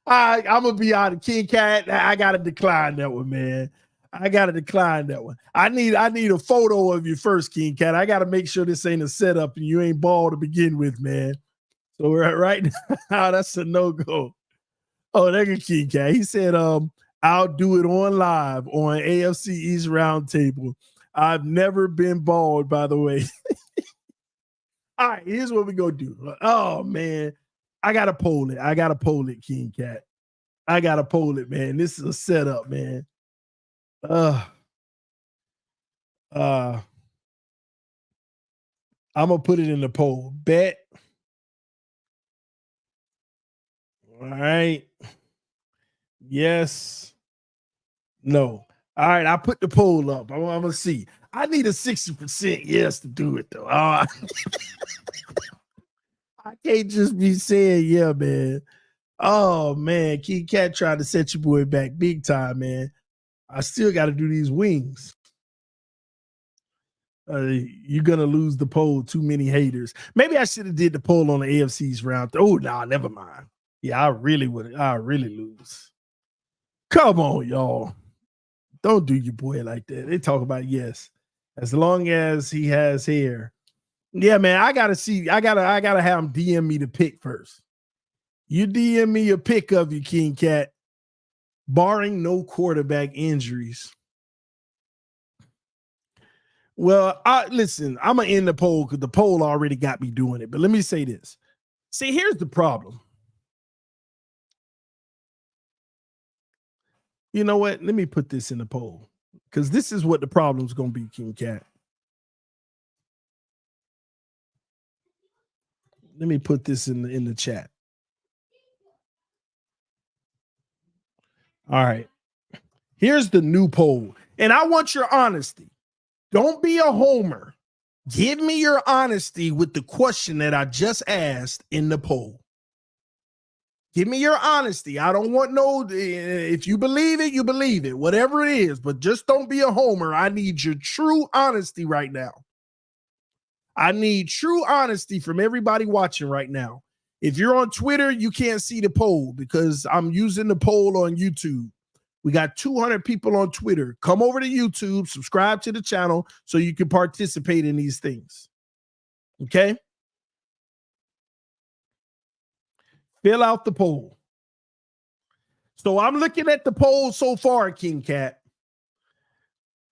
I'm going to be out of King Cat. I got to decline that one, man. I got to decline that one. I need a photo of you first, King Cat. I got to make sure this ain't a setup and you ain't bald to begin with, man. So we're right now, that's a no-go. Oh, there you King Cat. He said, I'll do it on live on AFC East Roundtable. I've never been bald, by the way. All right, here's what we gonna do. Oh, man. I got to poll it, King Cat. I got to poll it, man. This is a setup, man. I'm gonna put it in the poll. Bet. All right. Yes. No. All right. I put the poll up. I'm gonna see. I need a 60% yes to do it though. I can't just be saying yeah, man. Oh man, King Cat tried to set your boy back big time, man. I still got to do these wings. You're gonna lose the poll. Too many haters. Maybe I should have did the poll on the AFC's round. Oh, nah, never mind. Yeah, I really lose. Come on, y'all. Don't do your boy like that. They talk about yes, as long as he has hair. Yeah, man. I gotta have him DM me the pick first. You DM me a pick of you, King Cat. Barring no quarterback injuries. Well, listen, I'm going to end the poll because the poll already got me doing it. But let me say this. See, here's the problem. You know what? Let me put this in the poll because this is what the problem's going to be, King Cat. Let me put this in the chat. All right. Here's the new poll. And I want your honesty. Don't be a homer. Give me your honesty with the question that I just asked in the poll. Give me your honesty. I don't want if you believe it, you believe it, whatever it is, but just don't be a homer. I need your true honesty right now. I need true honesty from everybody watching right now. If you're on Twitter, you can't see the poll because I'm using the poll on YouTube. We got 200 people on Twitter. Come over to YouTube, subscribe to the channel so you can participate in these things. Okay? Fill out the poll. So I'm looking at the poll so far, King Cat.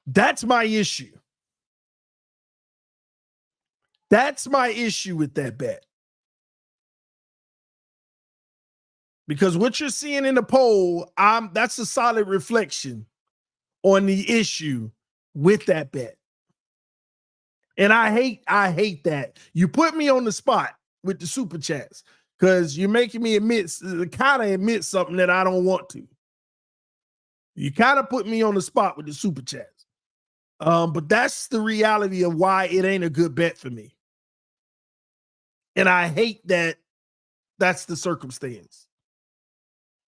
That's my issue. That's my issue with that bet. Because what you're seeing in the poll, that's a solid reflection on the issue with that bet. And I hate that. You put me on the spot with the super chats because you're making me kind of admit something that I don't want to. You kind of put me on the spot with the super chats. But that's the reality of why it ain't a good bet for me. And I hate that that's the circumstance.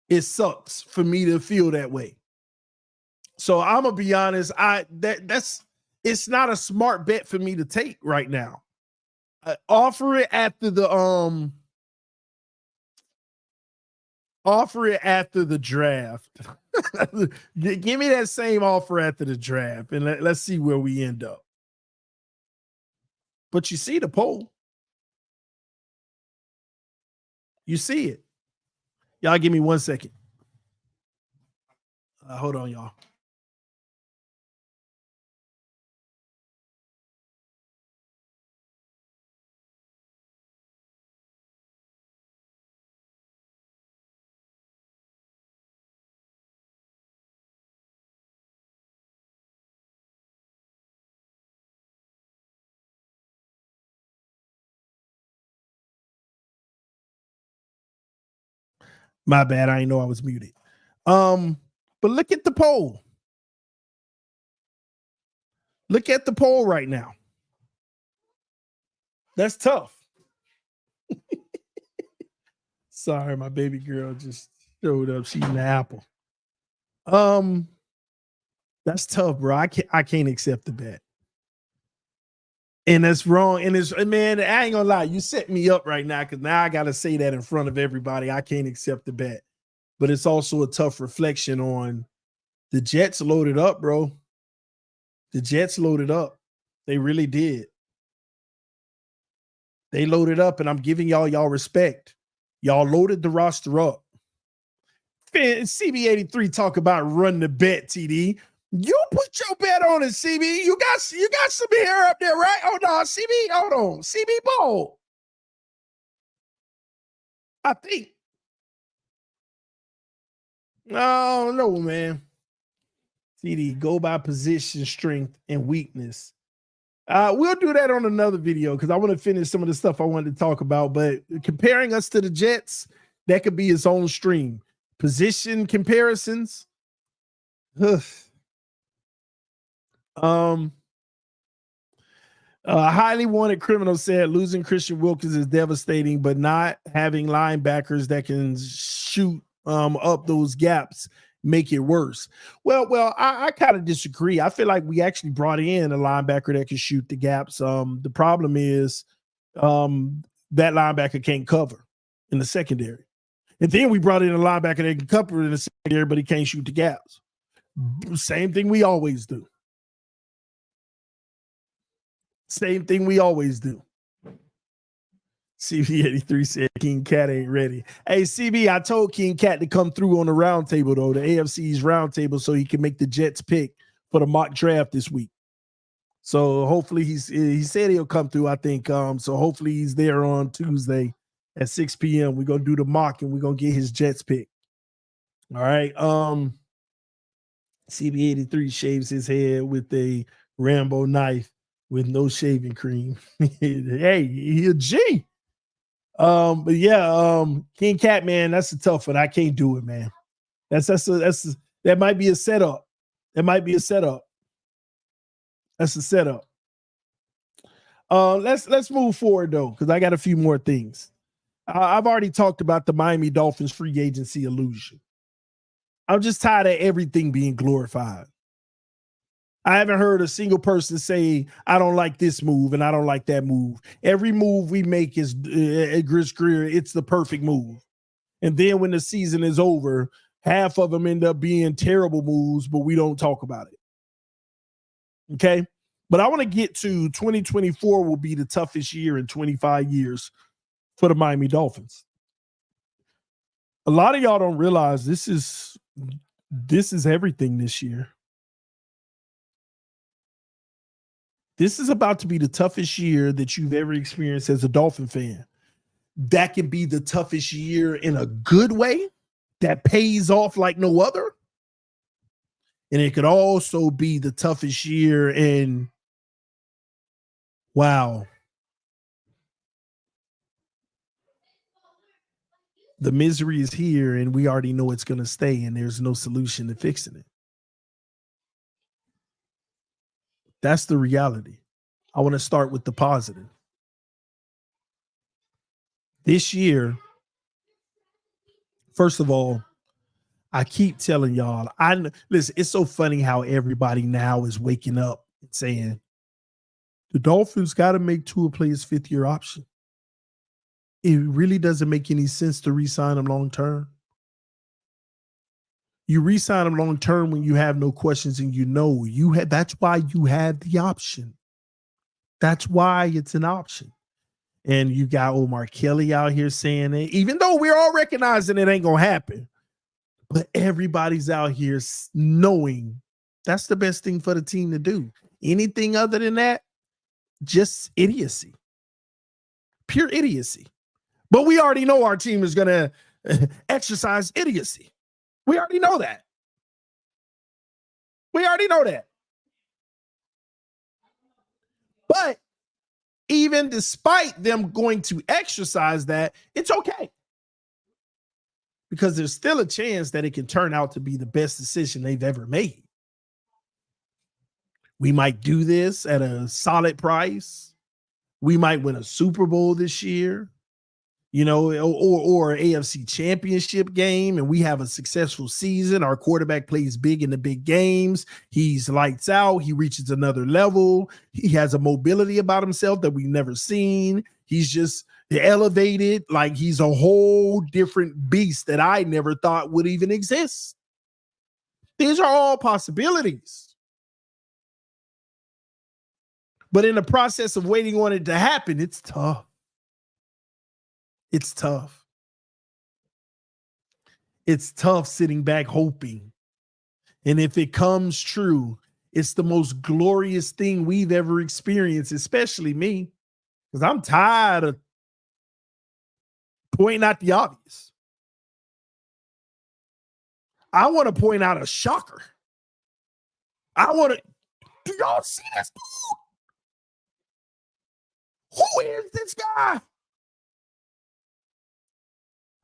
It sucks for me to feel that way. So I'm gonna be honest. It's not a smart bet for me to take right now. Offer it after the draft. Give me that same offer after the draft, and let's see where we end up. But you see the poll. You see it. Y'all give me 1 second. Hold on, y'all. My bad. I didn't know I was muted. But look at the poll. Look at the poll right now. That's tough. Sorry, my baby girl just showed up. She's eating an apple. That's tough, bro. I can't accept the bet. And that's wrong. And man, I ain't gonna lie, you set me up right now because now I gotta say that in front of everybody. I can't accept the bet. But it's also a tough reflection on the Jets loaded up, bro. The Jets loaded up. They really did. They loaded up, and I'm giving y'all respect. Y'all loaded the roster up. CB83 talk about run the bet, TD. You put your bet on it, CB. You got some hair up there, right? Oh, no, CB, hold on. CB Ball. I think. Oh, no, man. TD, go by position, strength, and weakness. We'll do that on another video because I want to finish some of the stuff I wanted to talk about. But comparing us to the Jets, that could be its own stream. Position comparisons. Highly wanted criminal said losing Christian Wilkins is devastating, but not having linebackers that can shoot up those gaps make it worse. Well, I kind of disagree. I feel like we actually brought in a linebacker that can shoot the gaps. The problem is that linebacker can't cover in the secondary. And then we brought in a linebacker that can cover in the secondary, but he can't shoot the gaps. Same thing we always do. Same thing we always do. CB83 said King Cat ain't ready. Hey, CB, I told King Cat to come through on the round table, though, the AFC's round table, so he can make the Jets pick for the mock draft this week. So hopefully he said he'll come through, I think. So hopefully he's there on Tuesday at 6 p.m. We're gonna do the mock and we're gonna get his Jets pick. All right. CB83 shaves his head with a Rambo knife with no shaving cream. Hey, he a G. But yeah, King Cat, man, that's a tough one. I can't do it, man. That might be a setup. That might be a setup. That's a setup. Let's move forward though, because I got a few more things. I've already talked about the Miami Dolphins free agency illusion. I'm just tired of everything being glorified. I haven't heard a single person say, I don't like this move and I don't like that move. Every move we make is Chris Greer. It's the perfect move. And then when the season is over, half of them end up being terrible moves, but we don't talk about it. Okay. But I want to get to 2024 will be the toughest year in 25 years for the Miami Dolphins. A lot of y'all don't realize this is everything this year. This is about to be the toughest year that you've ever experienced as a Dolphin fan. That can be the toughest year in a good way that pays off like no other. And it could also be the toughest year in, wow, the misery is here and we already know it's going to stay and there's no solution to fixing it. That's the reality. I want to start with the positive. This year, first of all, I keep telling y'all, listen, it's so funny how everybody now is waking up and saying, the Dolphins got to make Tua play his fifth-year option. It really doesn't make any sense to re-sign him long-term. You re-sign him long-term when you have no questions and that's why you have the option. That's why it's an option. And you got Omar Kelly out here saying it, even though we're all recognizing it ain't going to happen. But everybody's out here knowing that's the best thing for the team to do. Anything other than that, just idiocy. Pure idiocy. But we already know our team is going to exercise idiocy. We already know that. We already know that. But even despite them going to exercise that, it's okay. Because there's still a chance that it can turn out to be the best decision they've ever made. We might do this at a solid price. We might win a Super Bowl this year, or an AFC championship game, and we have a successful season. Our quarterback plays big in the big games. He's lights out. He reaches another level. He has a mobility about himself that we've never seen. He's just elevated, like he's a whole different beast that I never thought would even exist. These are all possibilities. But in the process of waiting on it to happen, it's tough. It's tough. It's tough sitting back hoping. And if it comes true, it's the most glorious thing we've ever experienced, especially me, because I'm tired of pointing out the obvious. I want to point out a shocker. Do y'all see this dude? Who is this guy?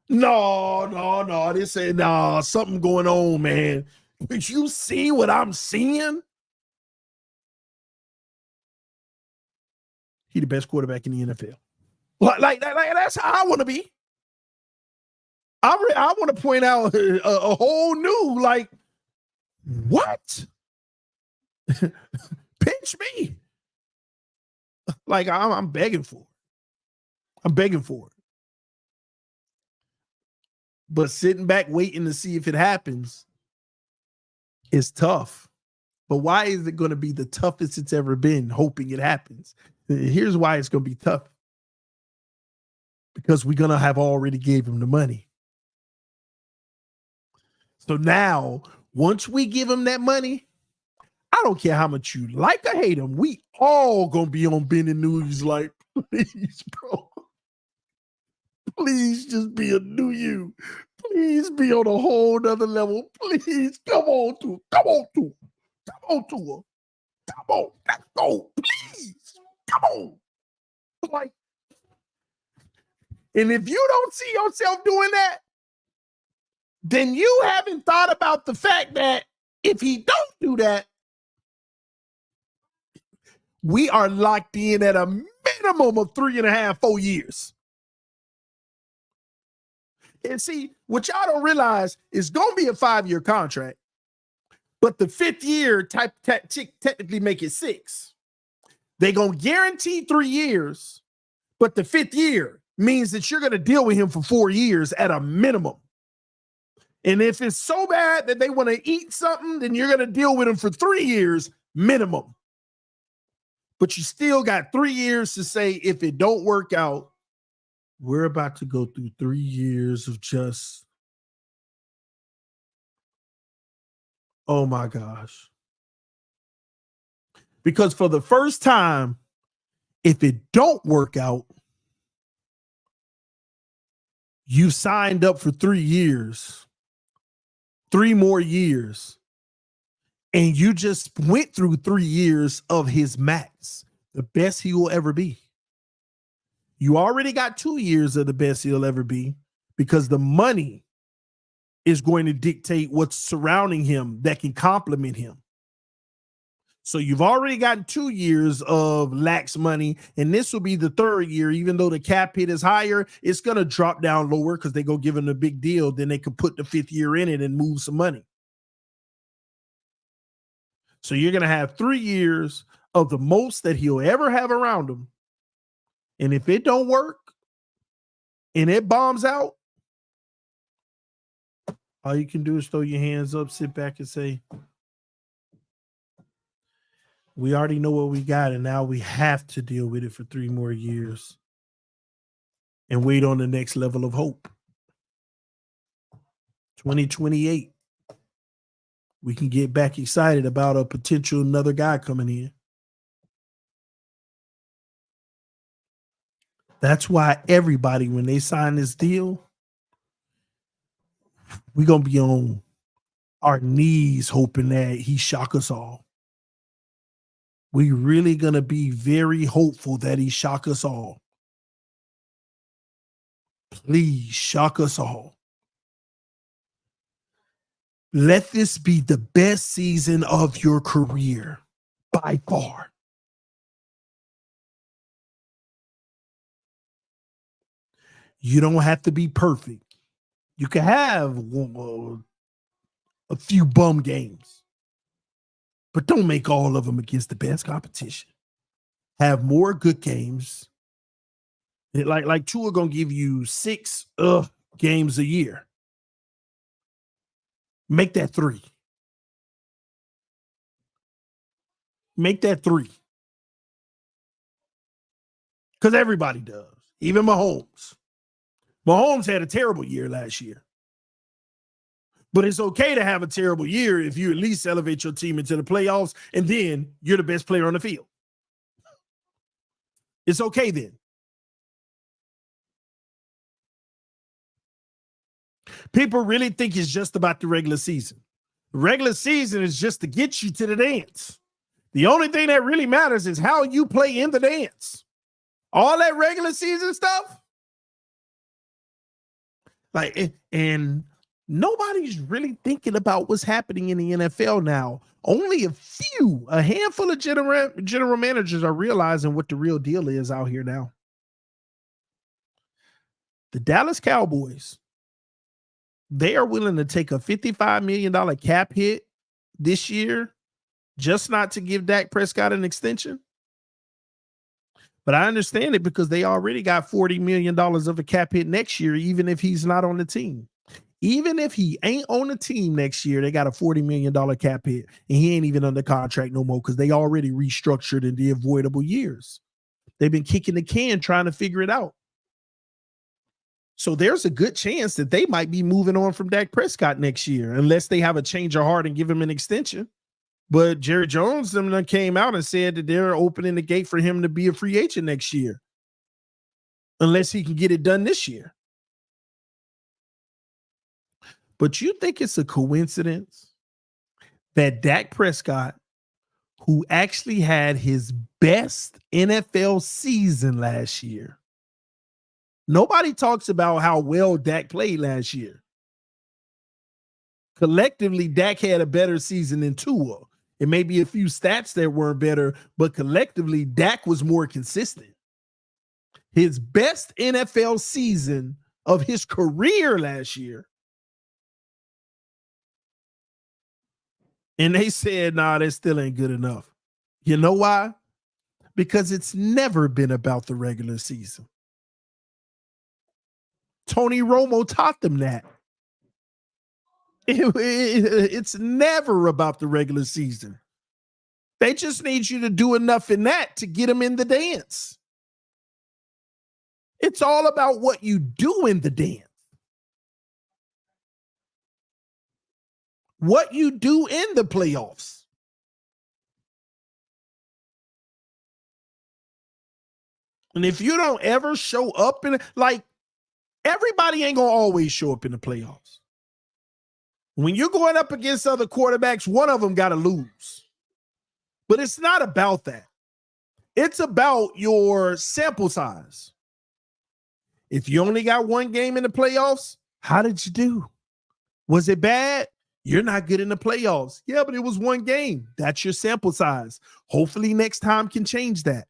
No. This ain't something going on, man. Did you see what I'm seeing? He the best quarterback in the NFL. Like that's how I want to be. I want to point out a whole new, what? Pinch me. Like I'm begging for it. I'm begging for it. But sitting back waiting to see if it happens is tough. But why is it going to be the toughest it's ever been, hoping it happens? Here's why it's going to be tough. Because we're going to have already gave him the money. So now, once we give him that money, I don't care how much you like or hate him. We all gonna be on bending news like, please, bro. Please just be a new you. Please be on a whole nother level. Please come on to her. Come on to her. Come on to her. Come on. Let's go. Please. Come on. Like, and if you don't see yourself doing that, then you haven't thought about the fact that if he don't do that, we are locked in at a minimum of 3.5, 4 years. And see, what y'all don't realize is going to be a 5-year contract, but the 5th year technically make it 6. They're going to guarantee 3 years, but the 5th year means that you're going to deal with him for 4 years at a minimum. And if it's so bad that they want to eat something, then you're going to deal with him for 3 years minimum. But you still got 3 years to say, if it don't work out, we're about to go through 3 years of just, oh my gosh. Because for the first time, if it don't work out, you signed up for 3 years, 3 more years, and you just went through 3 years of his max, the best he will ever be. You already got 2 years of the best he'll ever be because the money is going to dictate what's surrounding him that can complement him. So you've already gotten 2 years of lax money, and this will be the 3rd year. Even though the cap hit is higher, it's going to drop down lower because they go give him a big deal. Then they can put the 5th year in it and move some money. So you're going to have 3 years of the most that he'll ever have around him. And if it don't work and it bombs out, all you can do is throw your hands up, sit back and say, we already know what we got, and now we have to deal with it for 3 more years and wait on the next level of hope. 2028, we can get back excited about a potential another guy coming in. That's why everybody, when they sign this deal, we're going to be on our knees hoping that he shock us all. We really going to be very hopeful that he shock us all. Please shock us all. Let this be the best season of your career by far. You don't have to be perfect. You can have a few bum games, but don't make all of them against the best competition. Have more good games. Like Tua gonna give you 6 games a year. Make that 3. Make that 3. Because everybody does. Even Mahomes. Mahomes had a terrible year last year. But it's okay to have a terrible year if you at least elevate your team into the playoffs and then you're the best player on the field. It's okay then. People really think it's just about the regular season. The regular season is just to get you to the dance. The only thing that really matters is how you play in the dance. All that regular season stuff, and nobody's really thinking about what's happening in the NFL now. Only a handful of general managers are realizing what the real deal is out here now. The Dallas Cowboys, they are willing to take a $55 million cap hit this year just not to give Dak Prescott an extension. But I understand it because they already got $40 million of a cap hit next year, even if he's not on the team. Even if he ain't on the team next year, they got a $40 million cap hit, and he ain't even under contract no more because they already restructured in the avoidable years. They've been kicking the can trying to figure it out. So there's a good chance that they might be moving on from Dak Prescott next year, unless they have a change of heart and give him an extension. But Jerry Jones them came out and said that they're opening the gate for him to be a free agent next year, unless he can get it done this year. But you think it's a coincidence that Dak Prescott, who actually had his best NFL season last year, nobody talks about how well Dak played last year. Collectively, Dak had a better season than Tua. It may be a few stats that weren't better, but collectively, Dak was more consistent. His best NFL season of his career last year. And they said, nah, that still ain't good enough. You know why? Because it's never been about the regular season. Tony Romo taught them that. It's never about the regular season. They just need you to do enough in that to get them in the dance. It's all about what you do in the dance. What you do in the playoffs. And if you don't ever show up in, like, everybody ain't going to always show up in the playoffs. When you're going up against other quarterbacks, one of them got to lose. But it's not about that. It's about your sample size. If you only got one game in the playoffs, how did you do? Was it bad? You're not good in the playoffs. Yeah, but it was one game. That's your sample size. Hopefully next time can change that.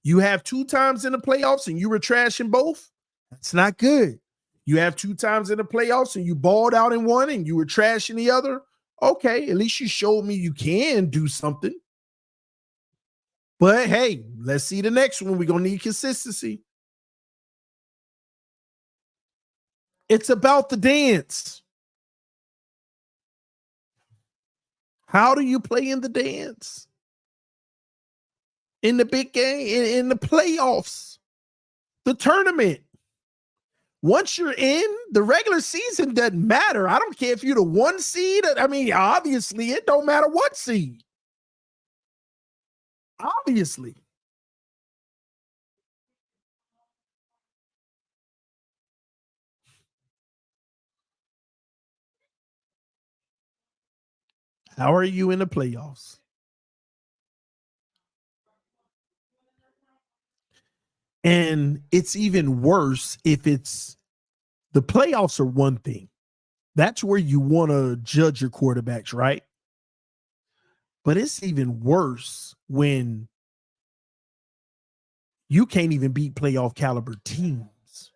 You have 2 times in the playoffs and you were trashing both. That's not good. You have 2 times in the playoffs and you balled out in one and you were trashing the other. Okay, at least you showed me you can do something. But hey, let's see the next one. We're going to need consistency. It's about the dance. How do you play in the dance? In the big game, in the playoffs, the tournament. Once you're in, the regular season doesn't matter. I don't care if you're the 1 seed. I mean, obviously, it don't matter what seed. Obviously. How are you in the playoffs? And it's even worse if it's the playoffs are one thing. That's where you want to judge your quarterbacks, right? But it's even worse when you can't even beat playoff caliber teams.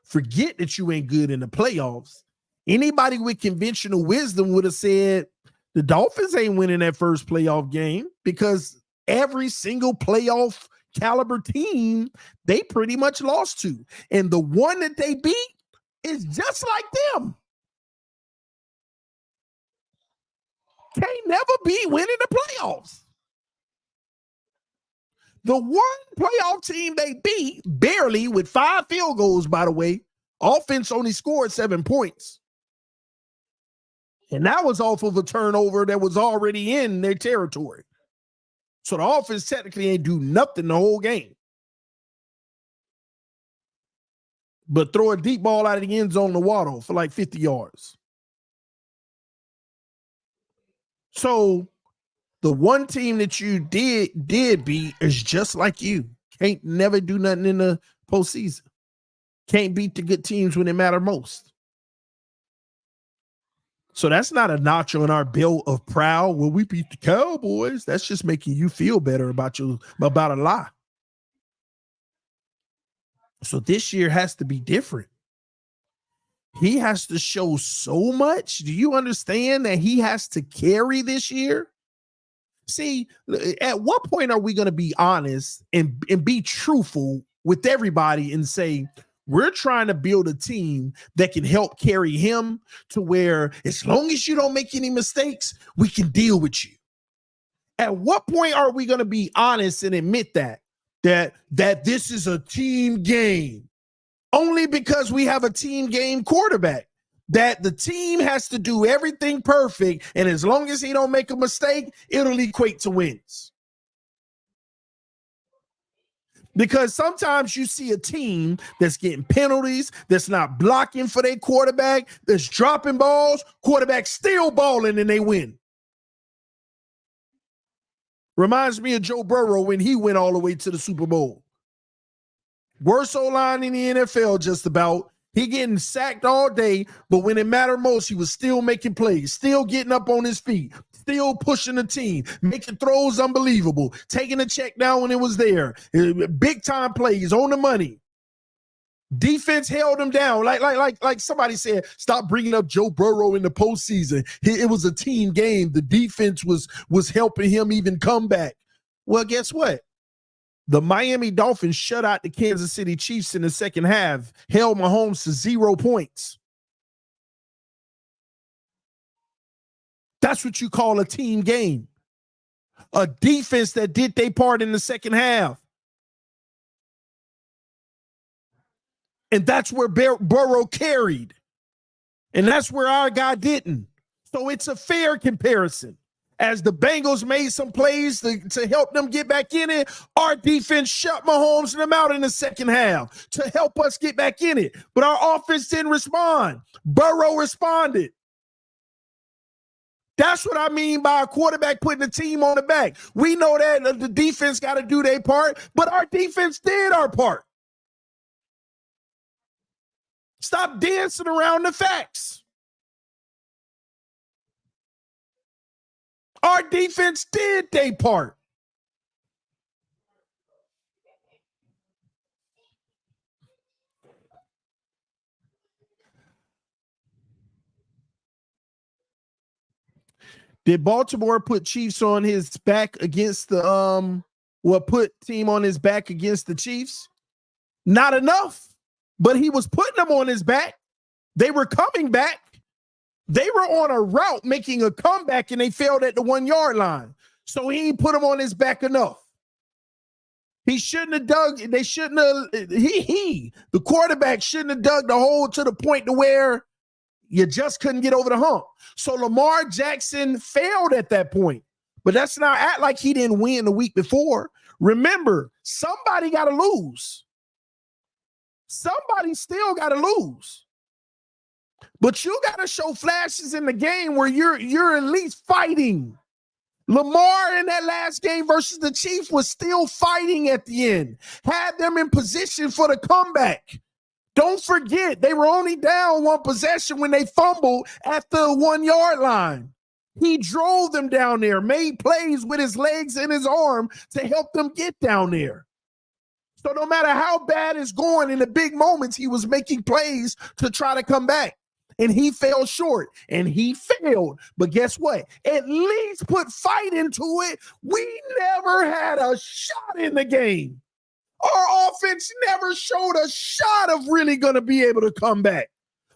Forget that you ain't good in the playoffs. Anybody with conventional wisdom would have said the Dolphins ain't winning that first playoff game because every single playoff caliber team they pretty much lost to. And the one that they beat is just like them. Can't never be winning the playoffs. The one playoff team they beat barely with 5 field goals, by the way, offense only scored 7 points. And that was off of a turnover that was already in their territory. So the offense technically ain't do nothing the whole game. But throw a deep ball out of the end zone to Waddle for like 50 yards. So the one team that you did beat is just like you. Can't never do nothing in the postseason. Can't beat the good teams when it matter most. So that's not a notch on our belt of proud. Well, we beat the Cowboys. That's just making you feel better about a lie. So this year has to be different. He has to show so much. Do you understand that he has to carry this year? See, at what point are we going to be honest and be truthful with everybody and say, we're trying to build a team that can help carry him to where as long as you don't make any mistakes, we can deal with you. At what point are we going to be honest and admit that this is a team game? Only because we have a team game quarterback. that the team has to do everything perfect, and as long as he don't make a mistake, it'll equate to wins. Because sometimes you see a team that's getting penalties, that's not blocking for their quarterback, that's dropping balls, quarterback still balling, and they win. Reminds me of Joe Burrow when he went all the way to the Super Bowl. Worst O-line in the NFL, just about. He getting sacked all day, but when it mattered most, he was still making plays, still getting up on his feet, still pushing the team, making throws unbelievable, taking a check down when it was there. Big time plays on the money. Defense held him down. Like somebody said, stop bringing up Joe Burrow in the postseason. It was a team game. The defense was helping him even come back. Well, guess what? The Miami Dolphins shut out the Kansas City Chiefs in the second half, held Mahomes to 0 points. That's what you call a team game. A defense that did their part in the second half. And that's where Burrow carried. And that's where our guy didn't. So it's a fair comparison. As the Bengals made some plays to help them get back in it, our defense shut Mahomes and them out in the second half to help us get back in it. But our offense didn't respond. Burrow responded. That's what I mean by a quarterback putting the team on the back. We know that the defense got to do their part, but our defense did our part. Stop dancing around the facts. Our defense did their part. Did Baltimore put Chiefs on his back against the put team on his back against the Chiefs? Not enough, but he was putting them on his back. They were coming back. They were on a route making a comeback and they failed at the 1 yard line. So he ain't put them on his back enough. He shouldn't have dug. They shouldn't have. The quarterback shouldn't have dug the hole to the point to where you just couldn't get over the hump. So Lamar Jackson failed at that point. But that's not act like he didn't win the week before. Remember, somebody got to lose. Somebody still got to lose. But you got to show flashes in the game where you're at least fighting. Lamar in that last game versus the Chiefs was still fighting at the end. Had them in position for the comeback. Don't forget, they were only down one possession when they fumbled at the 1 yard line. He drove them down there, made plays with his legs and his arm to help them get down there. So no matter how bad it's going in the big moments, he was making plays to try to come back. And he fell short, and he failed. But guess what? At least put fight into it. We never had a shot in the game. Our offense never showed a shot of really going to be able to come back.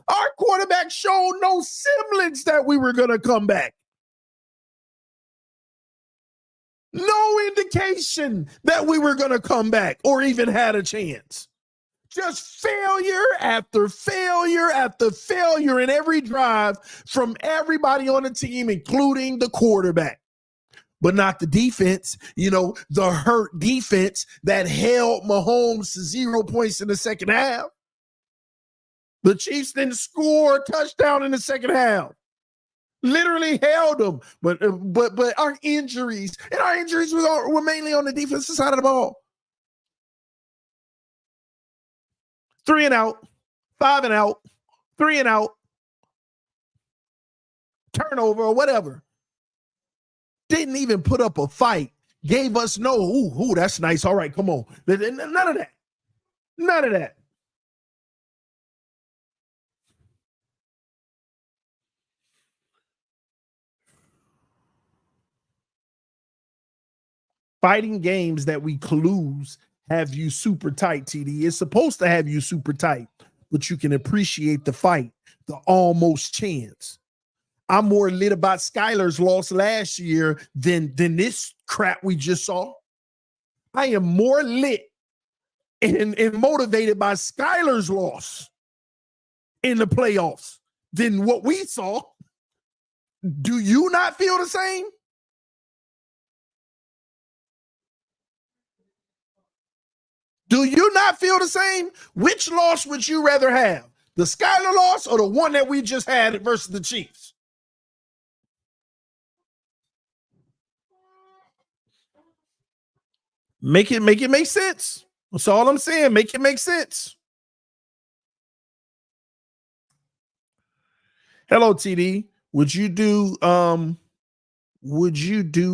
Our quarterback showed no semblance that we were going to come back. No indication that we were going to come back or even had a chance. Just failure after failure after failure in every drive from everybody on the team, including the quarterback. But not the defense, the hurt defense that held Mahomes to 0 points in the second half. The Chiefs didn't score a touchdown in the second half. Literally held them. But our injuries, were mainly on the defensive side of the ball. 3 and out, 5 and out, 3 and out, turnover or whatever. Didn't even put up a fight. Gave us no, ooh, that's nice. All right, come on. None of that. None of that. Fighting games that we lose have you super tight, TD. It's supposed to have you super tight, but you can appreciate the fight, the almost chance. I'm more lit about Skyler's loss last year than this crap we just saw. I am more lit and motivated by Skyler's loss in the playoffs than what we saw. Do you not feel the same? Do you not feel the same? Which loss would you rather have? The Skyler loss or the one that we just had versus the Chiefs? Make it make sense. That's all I'm saying. Make it make sense. Hello, TD. Would you do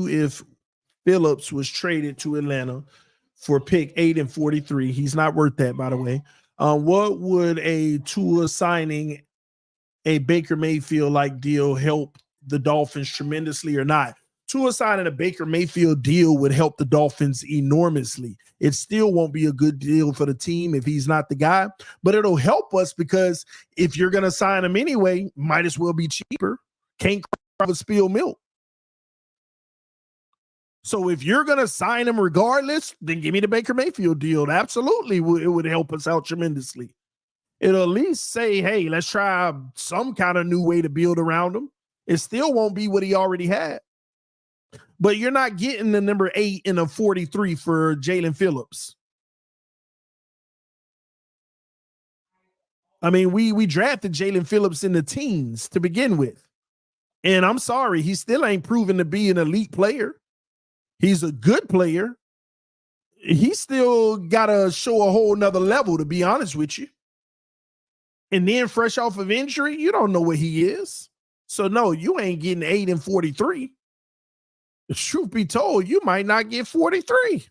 if Phillips was traded to Atlanta for pick 8 and 43? He's not worth that, by the way. What would a Tua signing a Baker Mayfield like deal help the Dolphins tremendously or not? Tua signing a Baker Mayfield deal would help the Dolphins enormously. It still won't be a good deal for the team if he's not the guy, but it'll help us because if you're going to sign him anyway, might as well be cheaper. Can't cry over spilled milk. So if you're going to sign him regardless, then give me the Baker Mayfield deal. Absolutely, it would help us out tremendously. It'll at least say, hey, let's try some kind of new way to build around him. It still won't be what he already had. But you're not getting the number 8 and a 43 for Jalen Phillips. I mean, we drafted Jalen Phillips in the teens to begin with. And I'm sorry, he still ain't proven to be an elite player. He's a good player. He still got to show a whole nother level, to be honest with you. And then fresh off of injury, you don't know what he is. So, no, you ain't getting 8 and 43. The truth be told, you might not get 43.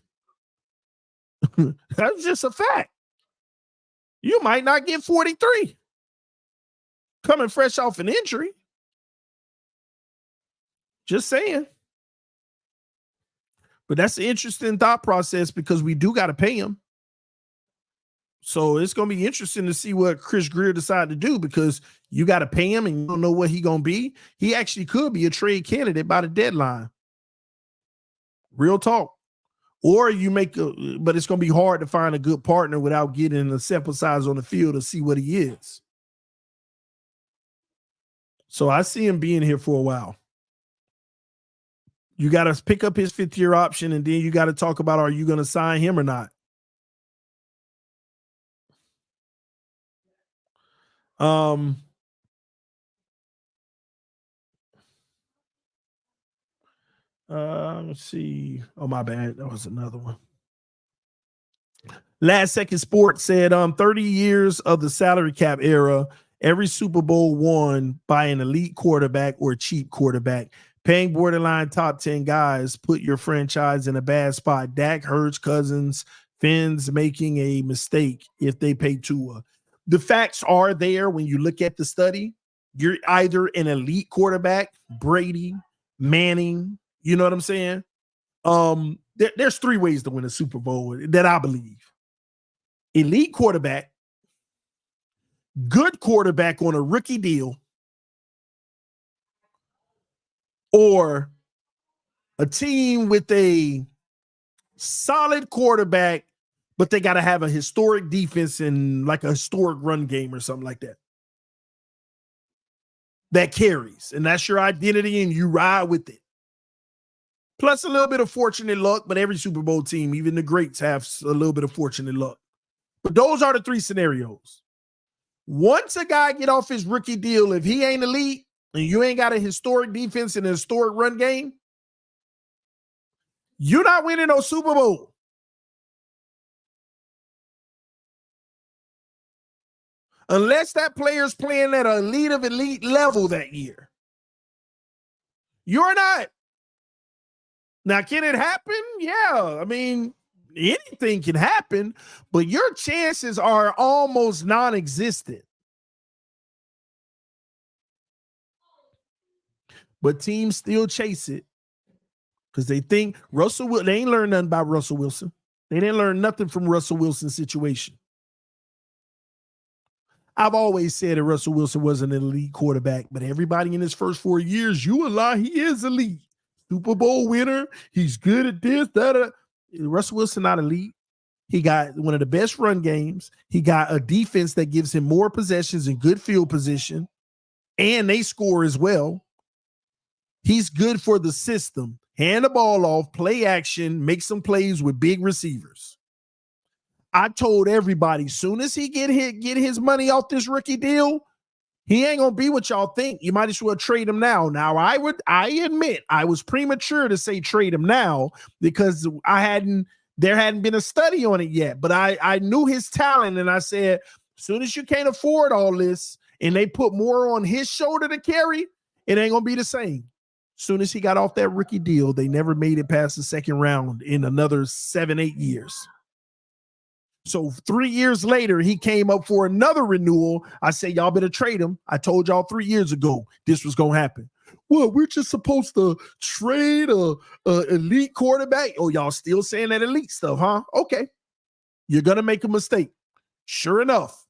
That's just a fact. You might not get 43. Coming fresh off an injury. Just saying. But that's an interesting thought process because we do got to pay him. So it's going to be interesting to see what Chris Greer decided to do because you got to pay him and you don't know what he's going to be. He actually could be a trade candidate by the deadline. Real talk. Or you but it's going to be hard to find a good partner without getting a sample size on the field to see what he is. So I see him being here for a while. You got to pick up his 5th-year option, and then you got to talk about, are you going to sign him or not? Let's see. Oh, my bad. That was another one. Last Second Sports said 30 years of the salary cap era, every Super Bowl won by an elite quarterback or cheap quarterback. Paying borderline top 10 guys put your franchise in a bad spot. Dak, Hurts, Cousins, Finn's making a mistake if they pay Tua. The facts are there when you look at the study. You're either an elite quarterback, Brady, Manning, you know what I'm saying? There's 3 ways to win a Super Bowl that I believe. Elite quarterback, good quarterback on a rookie deal, or a team with a solid quarterback, but they got to have a historic defense and like a historic run game or something like that. That carries, and that's your identity, and you ride with it. Plus a little bit of fortunate luck, but every Super Bowl team, even the greats, have a little bit of fortunate luck. But those are the 3 scenarios. Once a guy get off his rookie deal, if he ain't elite and you ain't got a historic defense and a historic run game, you're not winning no Super Bowl. Unless that player's playing at an elite of elite level that year. You're not. Now, can it happen? Yeah. I mean, anything can happen, but your chances are almost non-existent. But teams still chase it because they think they ain't learned nothing about Russell Wilson. They didn't learn nothing from Russell Wilson's situation. I've always said that Russell Wilson wasn't an elite quarterback, but everybody in his first 4 years, you a lie, he is elite. Super Bowl winner. He's good at this, that. Russell Wilson not elite. He got one of the best run games. He got a defense that gives him more possessions and good field position. and they score as well. He's good for the system. Hand the ball off, play action, make some plays with big receivers. I told everybody, soon as he get his money off this rookie deal, he ain't gonna be what y'all think. You might as well trade him now. Now, I admit I was premature to say trade him now because there hadn't been a study on it yet. But I knew his talent, and I said, as soon as you can't afford all this, and they put more on his shoulder to carry, it ain't gonna be the same. Soon as he got off that rookie deal, they never made it past the second round in another 7-8 years. So 3 years later, he came up for another renewal. I said, y'all better trade him. I told y'all 3 years ago this was going to happen. Well, we're just supposed to trade a elite quarterback. Oh, y'all still saying that elite stuff, huh? Okay. You're going to make a mistake. Sure enough,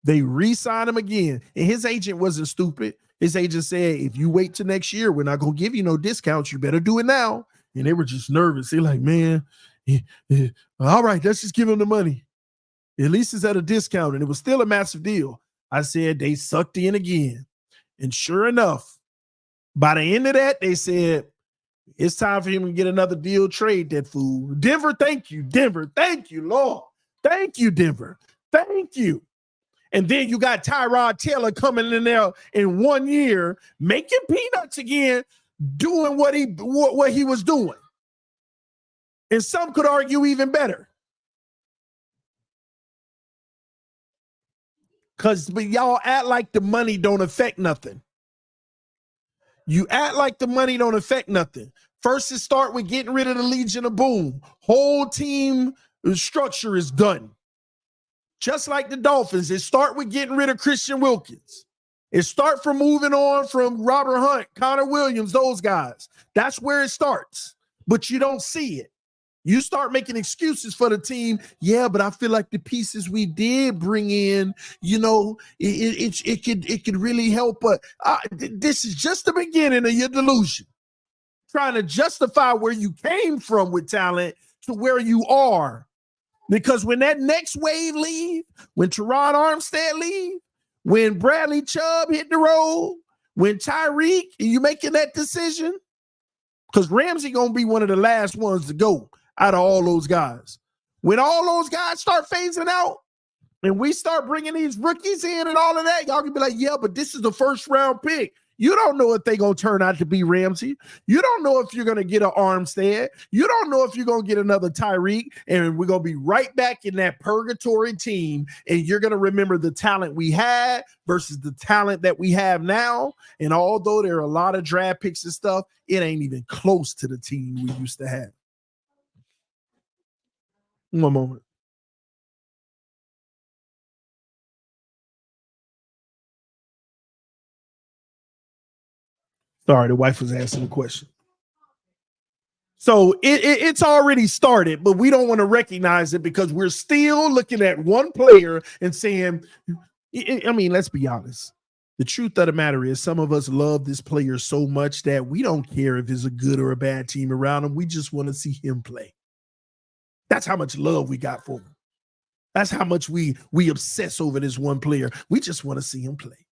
they re-signed him again. And his agent wasn't stupid. His agent said, if you wait till next year, we're not going to give you no discounts. You better do it now. And they were just nervous. They're like, man, all right, let's just give him the money. At least it's at a discount. And it was still a massive deal. I said, they sucked in again. And sure enough, by the end of that, they said, it's time for him to get another deal, trade that fool. Denver, thank you. Denver, thank you, Lord. Thank you, Denver. Thank you. And then you got Tyrod Taylor coming in there in 1 year, making peanuts again, doing what he was doing. And some could argue even better. But y'all act like the money don't affect nothing. You act like the money don't affect nothing. First, it start with getting rid of the Legion of Boom. Whole team structure is done. Just like the Dolphins, it start with getting rid of Christian Wilkins. It start from moving on from Robert Hunt, Connor Williams, those guys. That's where it starts. But you don't see it. You start making excuses for the team. Yeah, but I feel like the pieces we did bring in, it could really help. But this is just the beginning of your delusion. Trying to justify where you came from with talent to where you are. Because when that next wave leave, when Teron Armstead leave, when Bradley Chubb hit the road, when Tyreek, you making that decision? Because Ramsey going to be one of the last ones to go out of all those guys. When all those guys start phasing out and we start bringing these rookies in and all of that, y'all can be like, yeah, but this is the first round pick. You don't know if they're going to turn out to be Ramsey. You don't know if you're going to get an Armstead. You don't know if you're going to get another Tyreek. And we're going to be right back in that purgatory team. And you're going to remember the talent we had versus the talent that we have now. And although there are a lot of draft picks and stuff, it ain't even close to the team we used to have. One moment. Sorry, the wife was asking a question. So it's already started, but we don't want to recognize it because we're still looking at one player and saying, I mean, let's be honest. The truth of the matter is some of us love this player so much that we don't care if it's a good or a bad team around him. We just want to see him play. That's how much love we got for him. That's how much we obsess over this one player. We just want to see him play.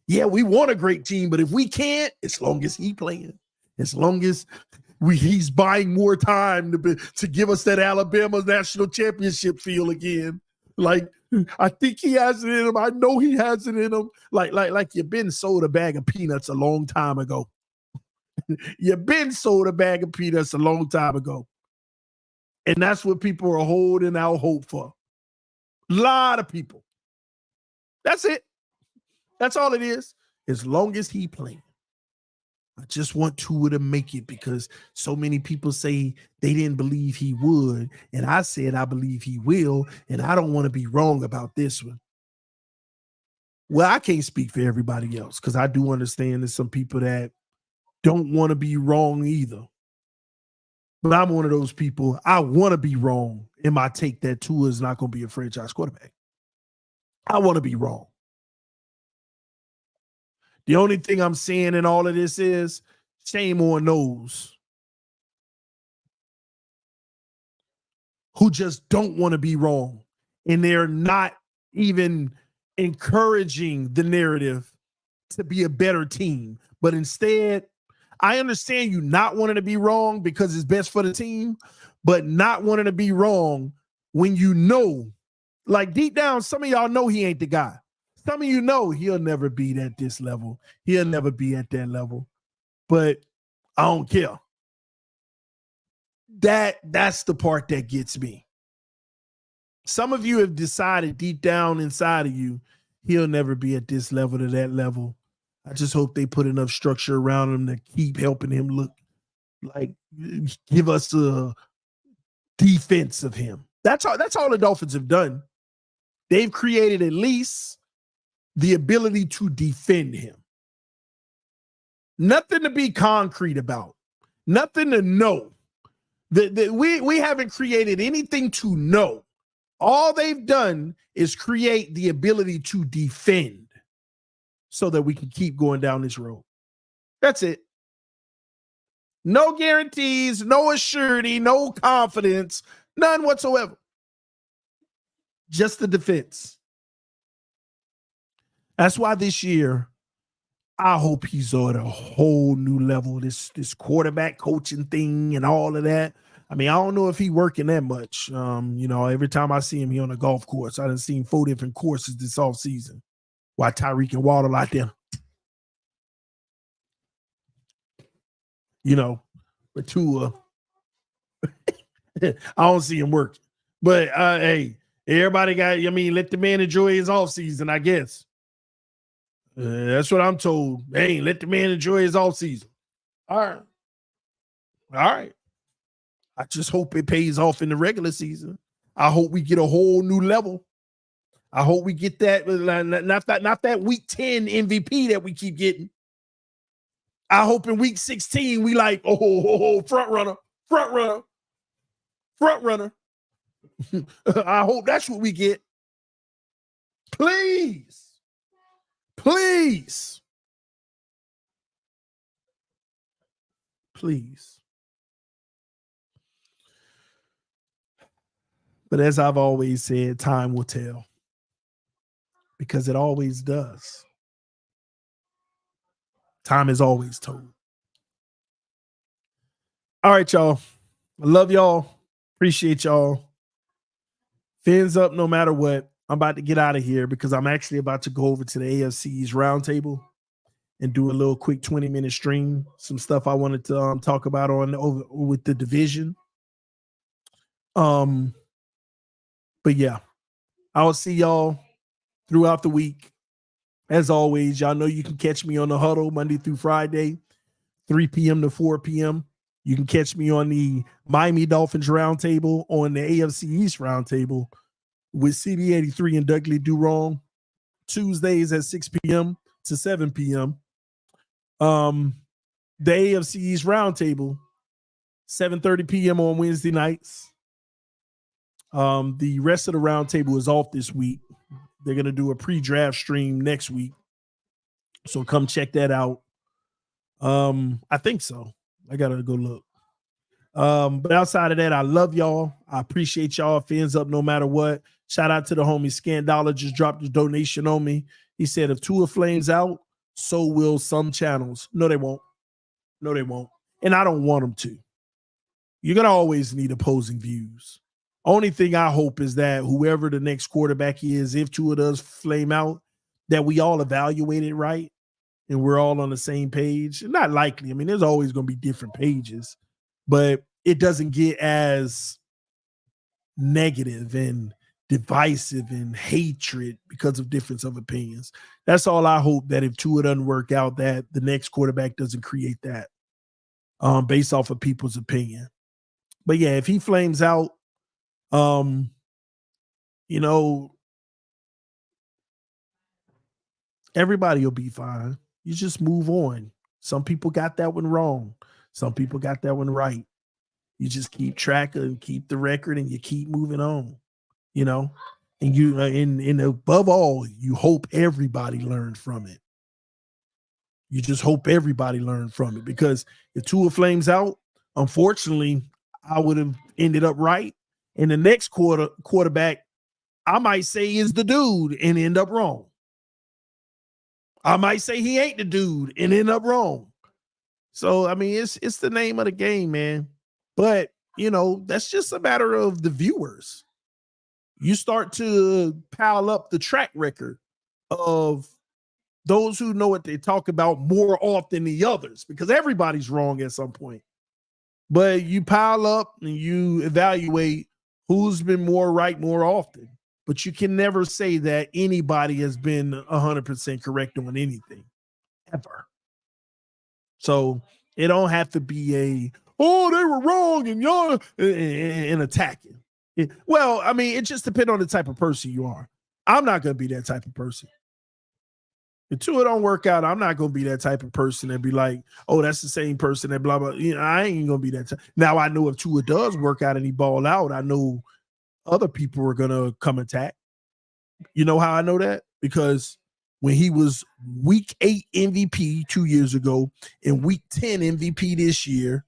Yeah, we want a great team, but if we can't, as long as he's playing, as long as he's buying more time to give us that Alabama national championship feel again. Like, I think he has it in him. I know he has it in him. Like you've been sold a bag of peanuts a long time ago. You've been sold a bag of peanuts a long time ago. And that's what people are holding out hope for. A lot of people. That's it. That's all it is. As long as he playing. I just want Tua to make it because so many people say they didn't believe he would. And I said, I believe he will. And I don't want to be wrong about this one. Well, I can't speak for everybody else because I do understand there's some people that don't want to be wrong either. But I'm one of those people. I want to be wrong in my take that Tua is not going to be a franchise quarterback. I want to be wrong. The only thing I'm saying in all of this is shame on those who just don't want to be wrong. And they're not even encouraging the narrative to be a better team. But instead, I understand you not wanting to be wrong because it's best for the team, but not wanting to be wrong when you know, like deep down, some of y'all know he ain't the guy. Some of you know he'll never be at this level. He'll never be at that level. But I don't care. That's the part that gets me. Some of you have decided deep down inside of you, he'll never be at this level to that level. I just hope they put enough structure around him to keep helping him look like, give us a defense of him. That's all the Dolphins have done. They've created at least the ability to defend him. Nothing to be concrete about. Nothing to know. We haven't created anything to know. All they've done is create the ability to defend so that we can keep going down this road. That's it. No guarantees, no assurity, no confidence, none whatsoever. Just the defense. That's why this year, I hope he's on a whole new level. This quarterback coaching thing and all of that. I mean, I don't know if he's working that much. Every time I see him, he on a golf course. I done seen 4 different courses this offseason. While Tyreek and Waddle out there. But Tua, I don't see him working. But hey, everybody let the man enjoy his offseason, I guess. That's what I'm told. Hey, let the man enjoy his offseason. All right. I just hope it pays off in the regular season. I hope we get a whole new level. I hope we get that, not that week 10 MVP that we keep getting. I hope in week 16 we like, front runner. I hope that's what we get. Please. But as I've always said, time will tell. Because it always does. Time is always told. All right, y'all. I love y'all. Appreciate y'all. Fins up no matter what. I'm about to get out of here because I'm actually about to go over to the AFC East roundtable and do a little quick 20-minute stream. Some stuff I wanted to talk about over with the division. But yeah, I'll see y'all throughout the week. As always, y'all know you can catch me on the Huddle Monday through Friday, 3 p.m. to 4 p.m. You can catch me on the Miami Dolphins roundtable, on the AFC East roundtable with CD83 and Dudley Durong, Tuesdays at 6 p.m. to 7 p.m. The AFC East roundtable, 7:30 p.m. on Wednesday nights. The rest of the roundtable is off this week. They're going to do a pre-draft stream next week. So come check that out. I think so. I got to go look. But outside of that, I love y'all. I appreciate y'all. Fins up no matter what. Shout out to the homie Scandollar, just dropped his donation on me. He said, if Tua flames out, so will some channels. No, they won't. And I don't want them to. You're going to always need opposing views. Only thing I hope is that whoever the next quarterback is, if Tua does flame out, that we all evaluate it right and we're all on the same page. Not likely. I mean, there's always going to be different pages, but it doesn't get as negative and divisive and hatred because of difference of opinions. That's all I hope, that if Tua doesn't work out, that the next quarterback doesn't create that based off of people's opinion. But yeah, if he flames out, everybody will be fine. You just move on. Some people got that one wrong. Some people got that one right. You just keep track and keep the record and you keep moving on, and you, and above all, you hope everybody learned from it. You just hope everybody learned from it, because if Tua flames out, unfortunately, I would have ended up right. And the next quarterback, I might say, is the dude and end up wrong. I might say he ain't the dude and end up wrong. So, I mean, it's the name of the game, man. But, that's just a matter of the viewers. You start to pile up the track record of those who know what they talk about more often than the others, because everybody's wrong at some point. But you pile up and you evaluate who's been more right more often. But you can never say that anybody has been 100% correct on anything, ever. So it don't have to be they were wrong and y'all and attacking. Well, I mean, it just depends on the type of person you are. I'm not going to be that type of person. If Tua don't work out, I'm not going to be that type of person that be like, oh, that's the same person that blah, blah. I ain't going to be that type. Now, I know if Tua does work out and he ball out, I know other people are going to come attack. You know how I know that? Because when he was week 8 MVP 2 years ago and week 10 MVP this year,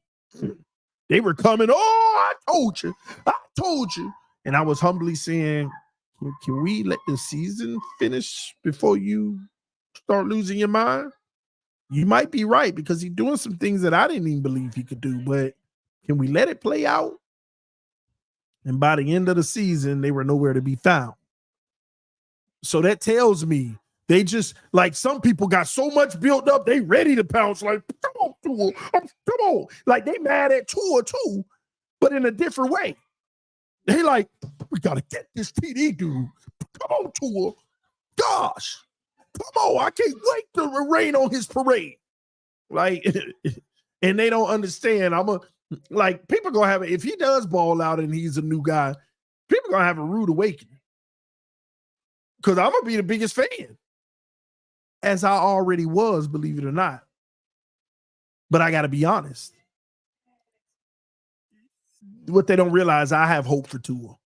they were coming, I told you. And I was humbly saying, can we let the season finish before you start losing your mind? You might be right, because he's doing some things that I didn't even believe he could do, but can we let it play out? And by the end of the season, they were nowhere to be found. So that tells me they just, like, some people got so much built up, they ready to pounce, like, come on, Tua, come on. Like, they mad at Tua too, but in a different way. They like, we got to get this TD dude. Come on, Tua. Gosh. Come on, I can't wait to rain on his parade. Like, and they don't understand. People gonna have if he does ball out and he's a new guy, people gonna have a rude awakening. Because I'm gonna be the biggest fan, as I already was, believe it or not. But I gotta be honest. What they don't realize, I have hope for Tua.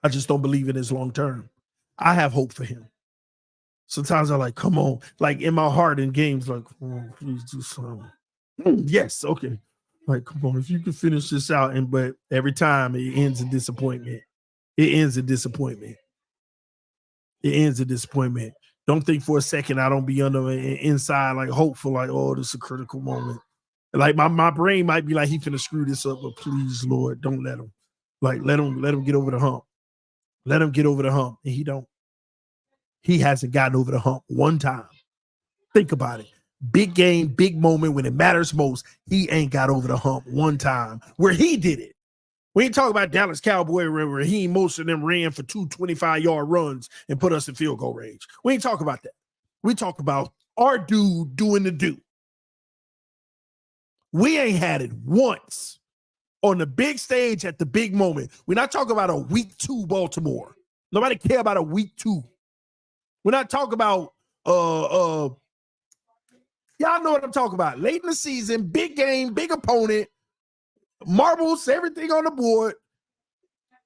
I just don't believe in his long term. I have hope for him. Sometimes I'm like, come on. Like, in my heart in games, like, oh, please do something. Yes, okay. Like, come on, if you can finish this out. But every time it ends in disappointment. Don't think for a second I don't be inside, like, hopeful, like, oh, this is a critical moment. Like, my brain might be like, he finna screw this up, but please, Lord, don't let him. Like, let him get over the hump. Let him get over the hump. And he don't. He hasn't gotten over the hump one time. Think about it. Big game, big moment when it matters most. He ain't got over the hump one time where he did it. We ain't talking about Dallas Cowboy where most of them ran for 2 25-yard runs and put us in field goal range. We ain't talking about that. We talk about our dude doing the do. We ain't had it once on the big stage at the big moment. We're not talking about a week 2 Baltimore. Nobody care about a week 2. We're not talking about y'all know what I'm talking about. Late in the season, big game, big opponent, marbles, everything on the board.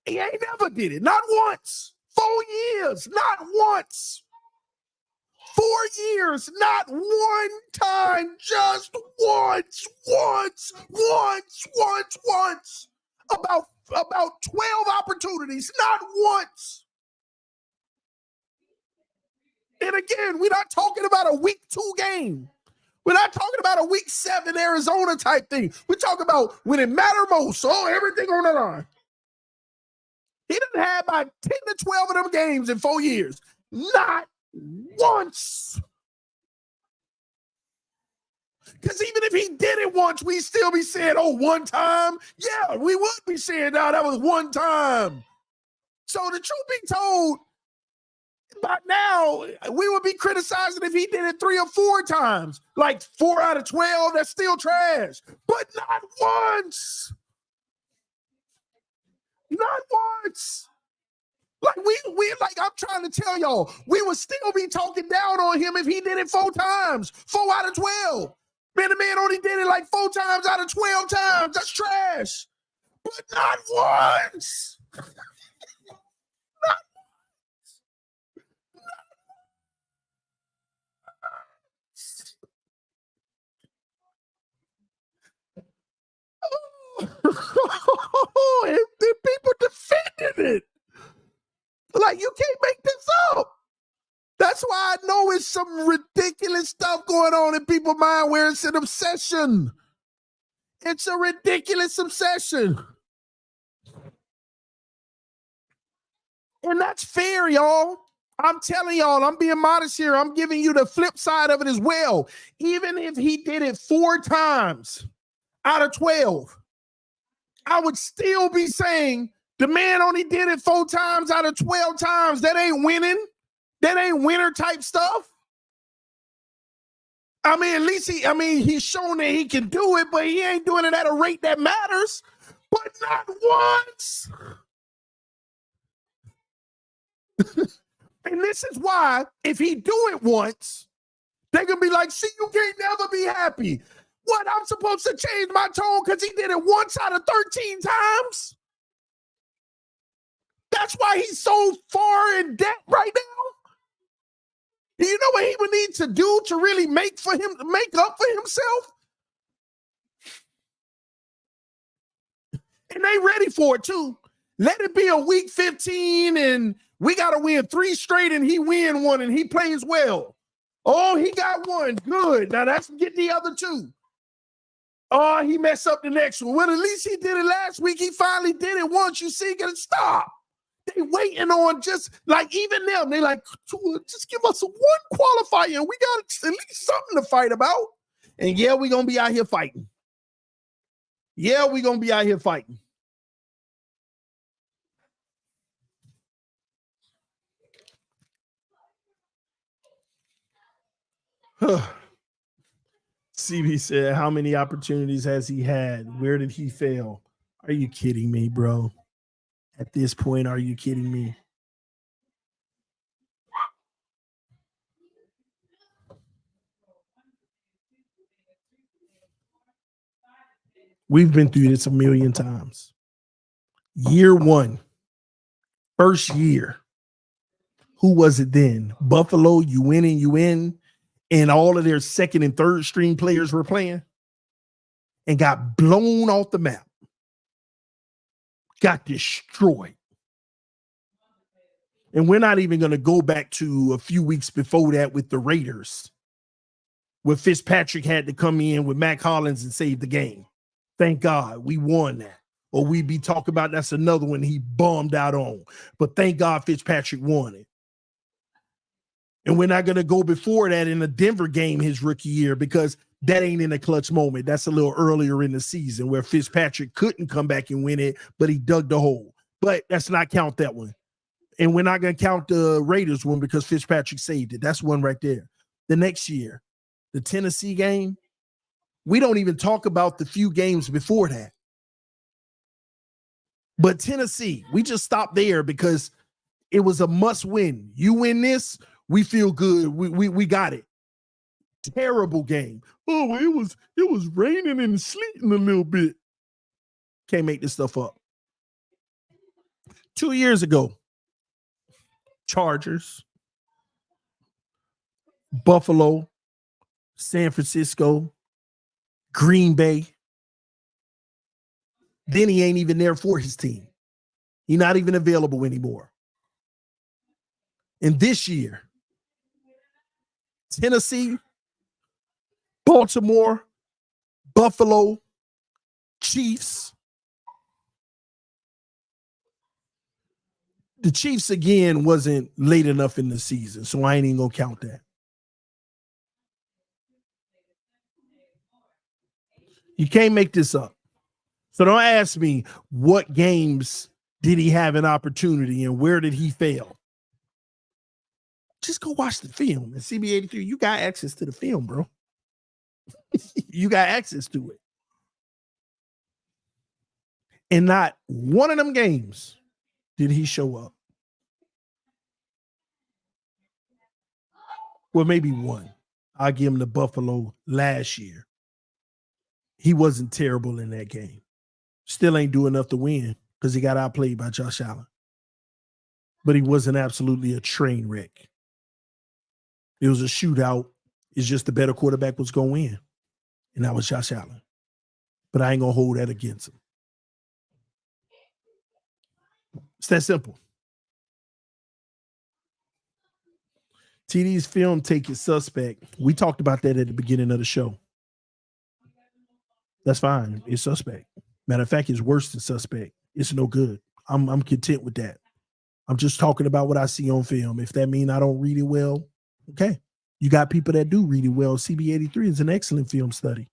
He ain't never did it. Not once. 4 years. Not once. 4 years. Not one time. Just once. About 12 opportunities. Not once. And again, we're not talking about a week 2 game. We're not talking about a week 7 Arizona type thing. We're talking about when it mattered most. Oh, everything on the line. He didn't have about 10 to 12 of them games in 4 years. Not once. Because even if he did it once, we'd still be saying, oh, one time? Yeah, we would be saying, no, that was one time. So the truth be told, by now, we would be criticizing if he did it 3 or 4 times. Like 4 out of 12, that's still trash. But not once. Not once. Like like I'm trying to tell y'all, we would still be talking down on him if he did it 4 times. 4 out of 12. Man, the man only did it like 4 times out of 12 times. That's trash. But not once. and people defended it. Like, you can't make this up. That's why I know it's some ridiculous stuff going on in people's mind where it's an obsession. It's a ridiculous obsession. And that's fair, y'all. I'm telling y'all, I'm being modest here. I'm giving you the flip side of it as well. Even if he did it 4 times out of 12, I would still be saying the man only did it 4 times out of 12 times. That ain't winning. That ain't winner type stuff. I mean, at least he's shown that he can do it, but he ain't doing it at a rate that matters. But not once. And this is why, if he do it once, they're going to be like, see, you can't never be happy. What, I'm supposed to change my tone because he did it once out of 13 times? That's why he's so far in debt right now. Do you know what he would need to do to really make up for himself? And they ready for it too. Let it be a week 15 and we got to win 3 straight and he win 1 and he plays well. Oh, he got 1. Good. Now that's get the other 2. Oh, he messed up the next one. Well, at least he did it last week. He finally did it once. You see, gonna stop. They waiting on just like even them. They like, just give us 1 qualifier. We got at least something to fight about. And yeah, we're going to be out here fighting. Yeah, we're going to be out here fighting. CB said, how many opportunities has he had? Where did he fail? Are you kidding me, bro? At this point, are you kidding me? We've been through this a million times. Year 1, first year. Who was it then? Buffalo, you win, and all of their second and third string players were playing and got blown off the map. Got destroyed. And we're not even going to go back to a few weeks before that with the Raiders, where Fitzpatrick had to come in with Mac Hollins and save the game. Thank God we won that. Or we'd be talking about that's another one he bummed out on. But thank God Fitzpatrick won it. And we're not going to go before that in the Denver game his rookie year because that ain't in a clutch moment. That's a little earlier in the season where Fitzpatrick couldn't come back and win it, but he dug the hole. But let's not count that one. And we're not going to count the Raiders one because Fitzpatrick saved it. That's one right there. The next year, the Tennessee game, we don't even talk about the few games before that. But Tennessee, we just stopped there because it was a must win. You win this, we feel good. We got it. Terrible game. Oh, it was raining and sleeting a little bit. Can't make this stuff up. 2 years ago, Chargers, Buffalo, San Francisco, Green Bay. Then he ain't even there for his team. He's not even available anymore. And this year, Tennessee, Baltimore, Buffalo, Chiefs. The Chiefs, again, wasn't late enough in the season, so I ain't even going to count that. You can't make this up. So don't ask me what games did he have an opportunity and where did he fail. Just go watch the film. And CB83, you got access to the film, bro. You got access to it. And not one of them games did he show up. Well, maybe one. I'll give him the Buffalo last year. He wasn't terrible in that game. Still ain't do enough to win because he got outplayed by Josh Allen. But he wasn't absolutely a train wreck. It was a shootout. It's just the better quarterback was going to win. And that was Josh Allen. But I ain't going to hold that against him. It's that simple. TD's film take is suspect. We talked about that at the beginning of the show. That's fine. It's suspect. Matter of fact, it's worse than suspect. It's no good. I'm content with that. I'm just talking about what I see on film. If that means I don't read it well, okay. You got people that do read it well. CB83 is an excellent film study.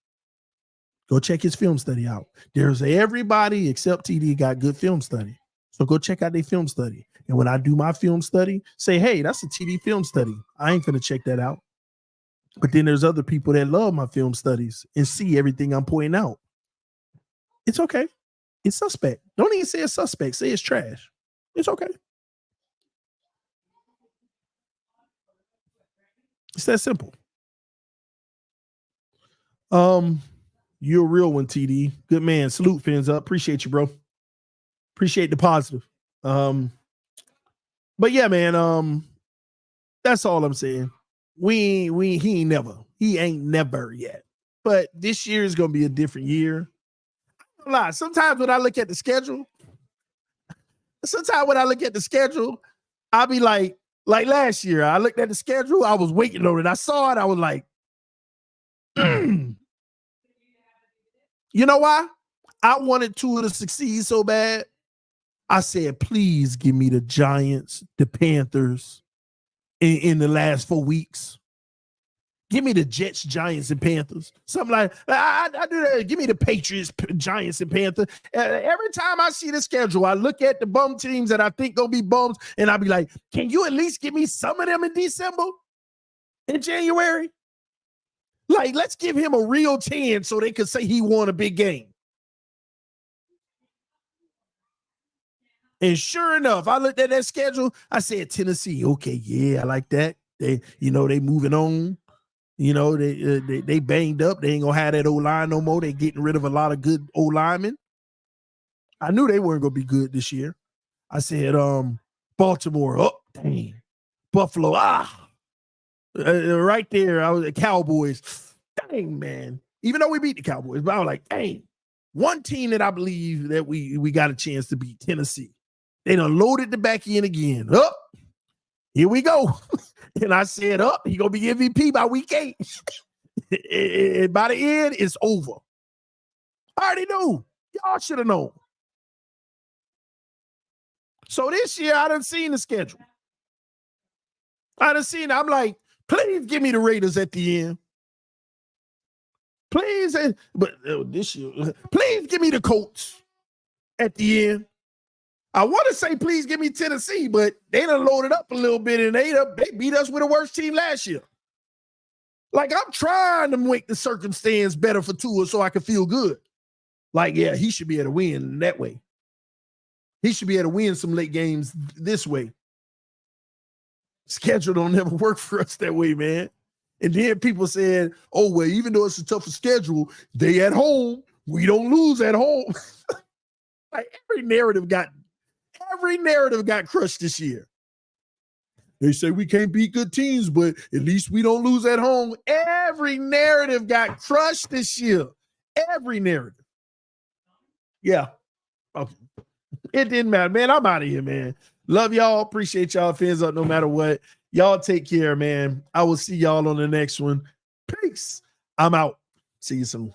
Go check his film study out. There's everybody except TD got good film study. So go check out their film study. And when I do my film study, say, hey, that's a TD film study. I ain't going to check that out. But then there's other people that love my film studies and see everything I'm pointing out. It's okay. It's suspect. Don't even say it's suspect. Say it's trash. It's okay. It's that simple. You're a real one, TD. Good man. Salute, fins up. Appreciate you, bro. Appreciate the positive. But yeah, man. That's all I'm saying. He ain't never yet. But this year is gonna be a different year. I'm not gonna lie. Sometimes when I look at the schedule, I'll be like last year, I looked at the schedule, I was waiting on it. I saw it, I was like, you know why? I wanted Tua to succeed so bad. I said, please give me the Giants, the Panthers in the last 4 weeks. Give me the Jets, Giants, and Panthers. Something like I do that. Give me the Patriots, Giants, and Panthers. Every time I see the schedule, I look at the bum teams that I think gonna be bums, and I'll be like, can you at least give me some of them in December, in January? Like, let's give him a real 10 so they could say he won a big game. And sure enough, I looked at that schedule. I said, Tennessee, okay, yeah, I like that. They moving on. They banged up. They ain't gonna have that O-line no more. They getting rid of a lot of good O-linemen. I knew they weren't gonna be good this year. I said, Baltimore, oh, dang. Buffalo, right there. I was at Cowboys. Dang, man. Even though we beat the Cowboys, but I was like, dang. One team that I believe that we got a chance to beat, Tennessee. They done loaded the back end again. Up. Here we go. And I said, he going to be MVP by week 8. And by the end, it's over. I already knew. Y'all should have known. So this year, I done seen the schedule. I'm like, please give me the Raiders at the end. Please, but this year, please give me the Colts at the end. I want to say, please give me Tennessee, but they done loaded up a little bit and they beat us with a worse team last year. Like, I'm trying to make the circumstance better for Tua so I can feel good. Like, yeah, he should be able to win that way. He should be able to win some late games this way. Schedule don't never work for us that way, man. And then people said, oh, well, even though it's a tougher schedule, they at home. We don't lose at home. Like, every narrative got crushed this year. They say we can't beat good teams, but at least we don't lose at home. Every narrative got crushed this year. Every narrative. Yeah. Okay. It didn't matter, man. I'm out of here, man. Love y'all. Appreciate y'all. Fins up no matter what. Y'all take care, man. I will see y'all on the next one. Peace. I'm out. See you soon.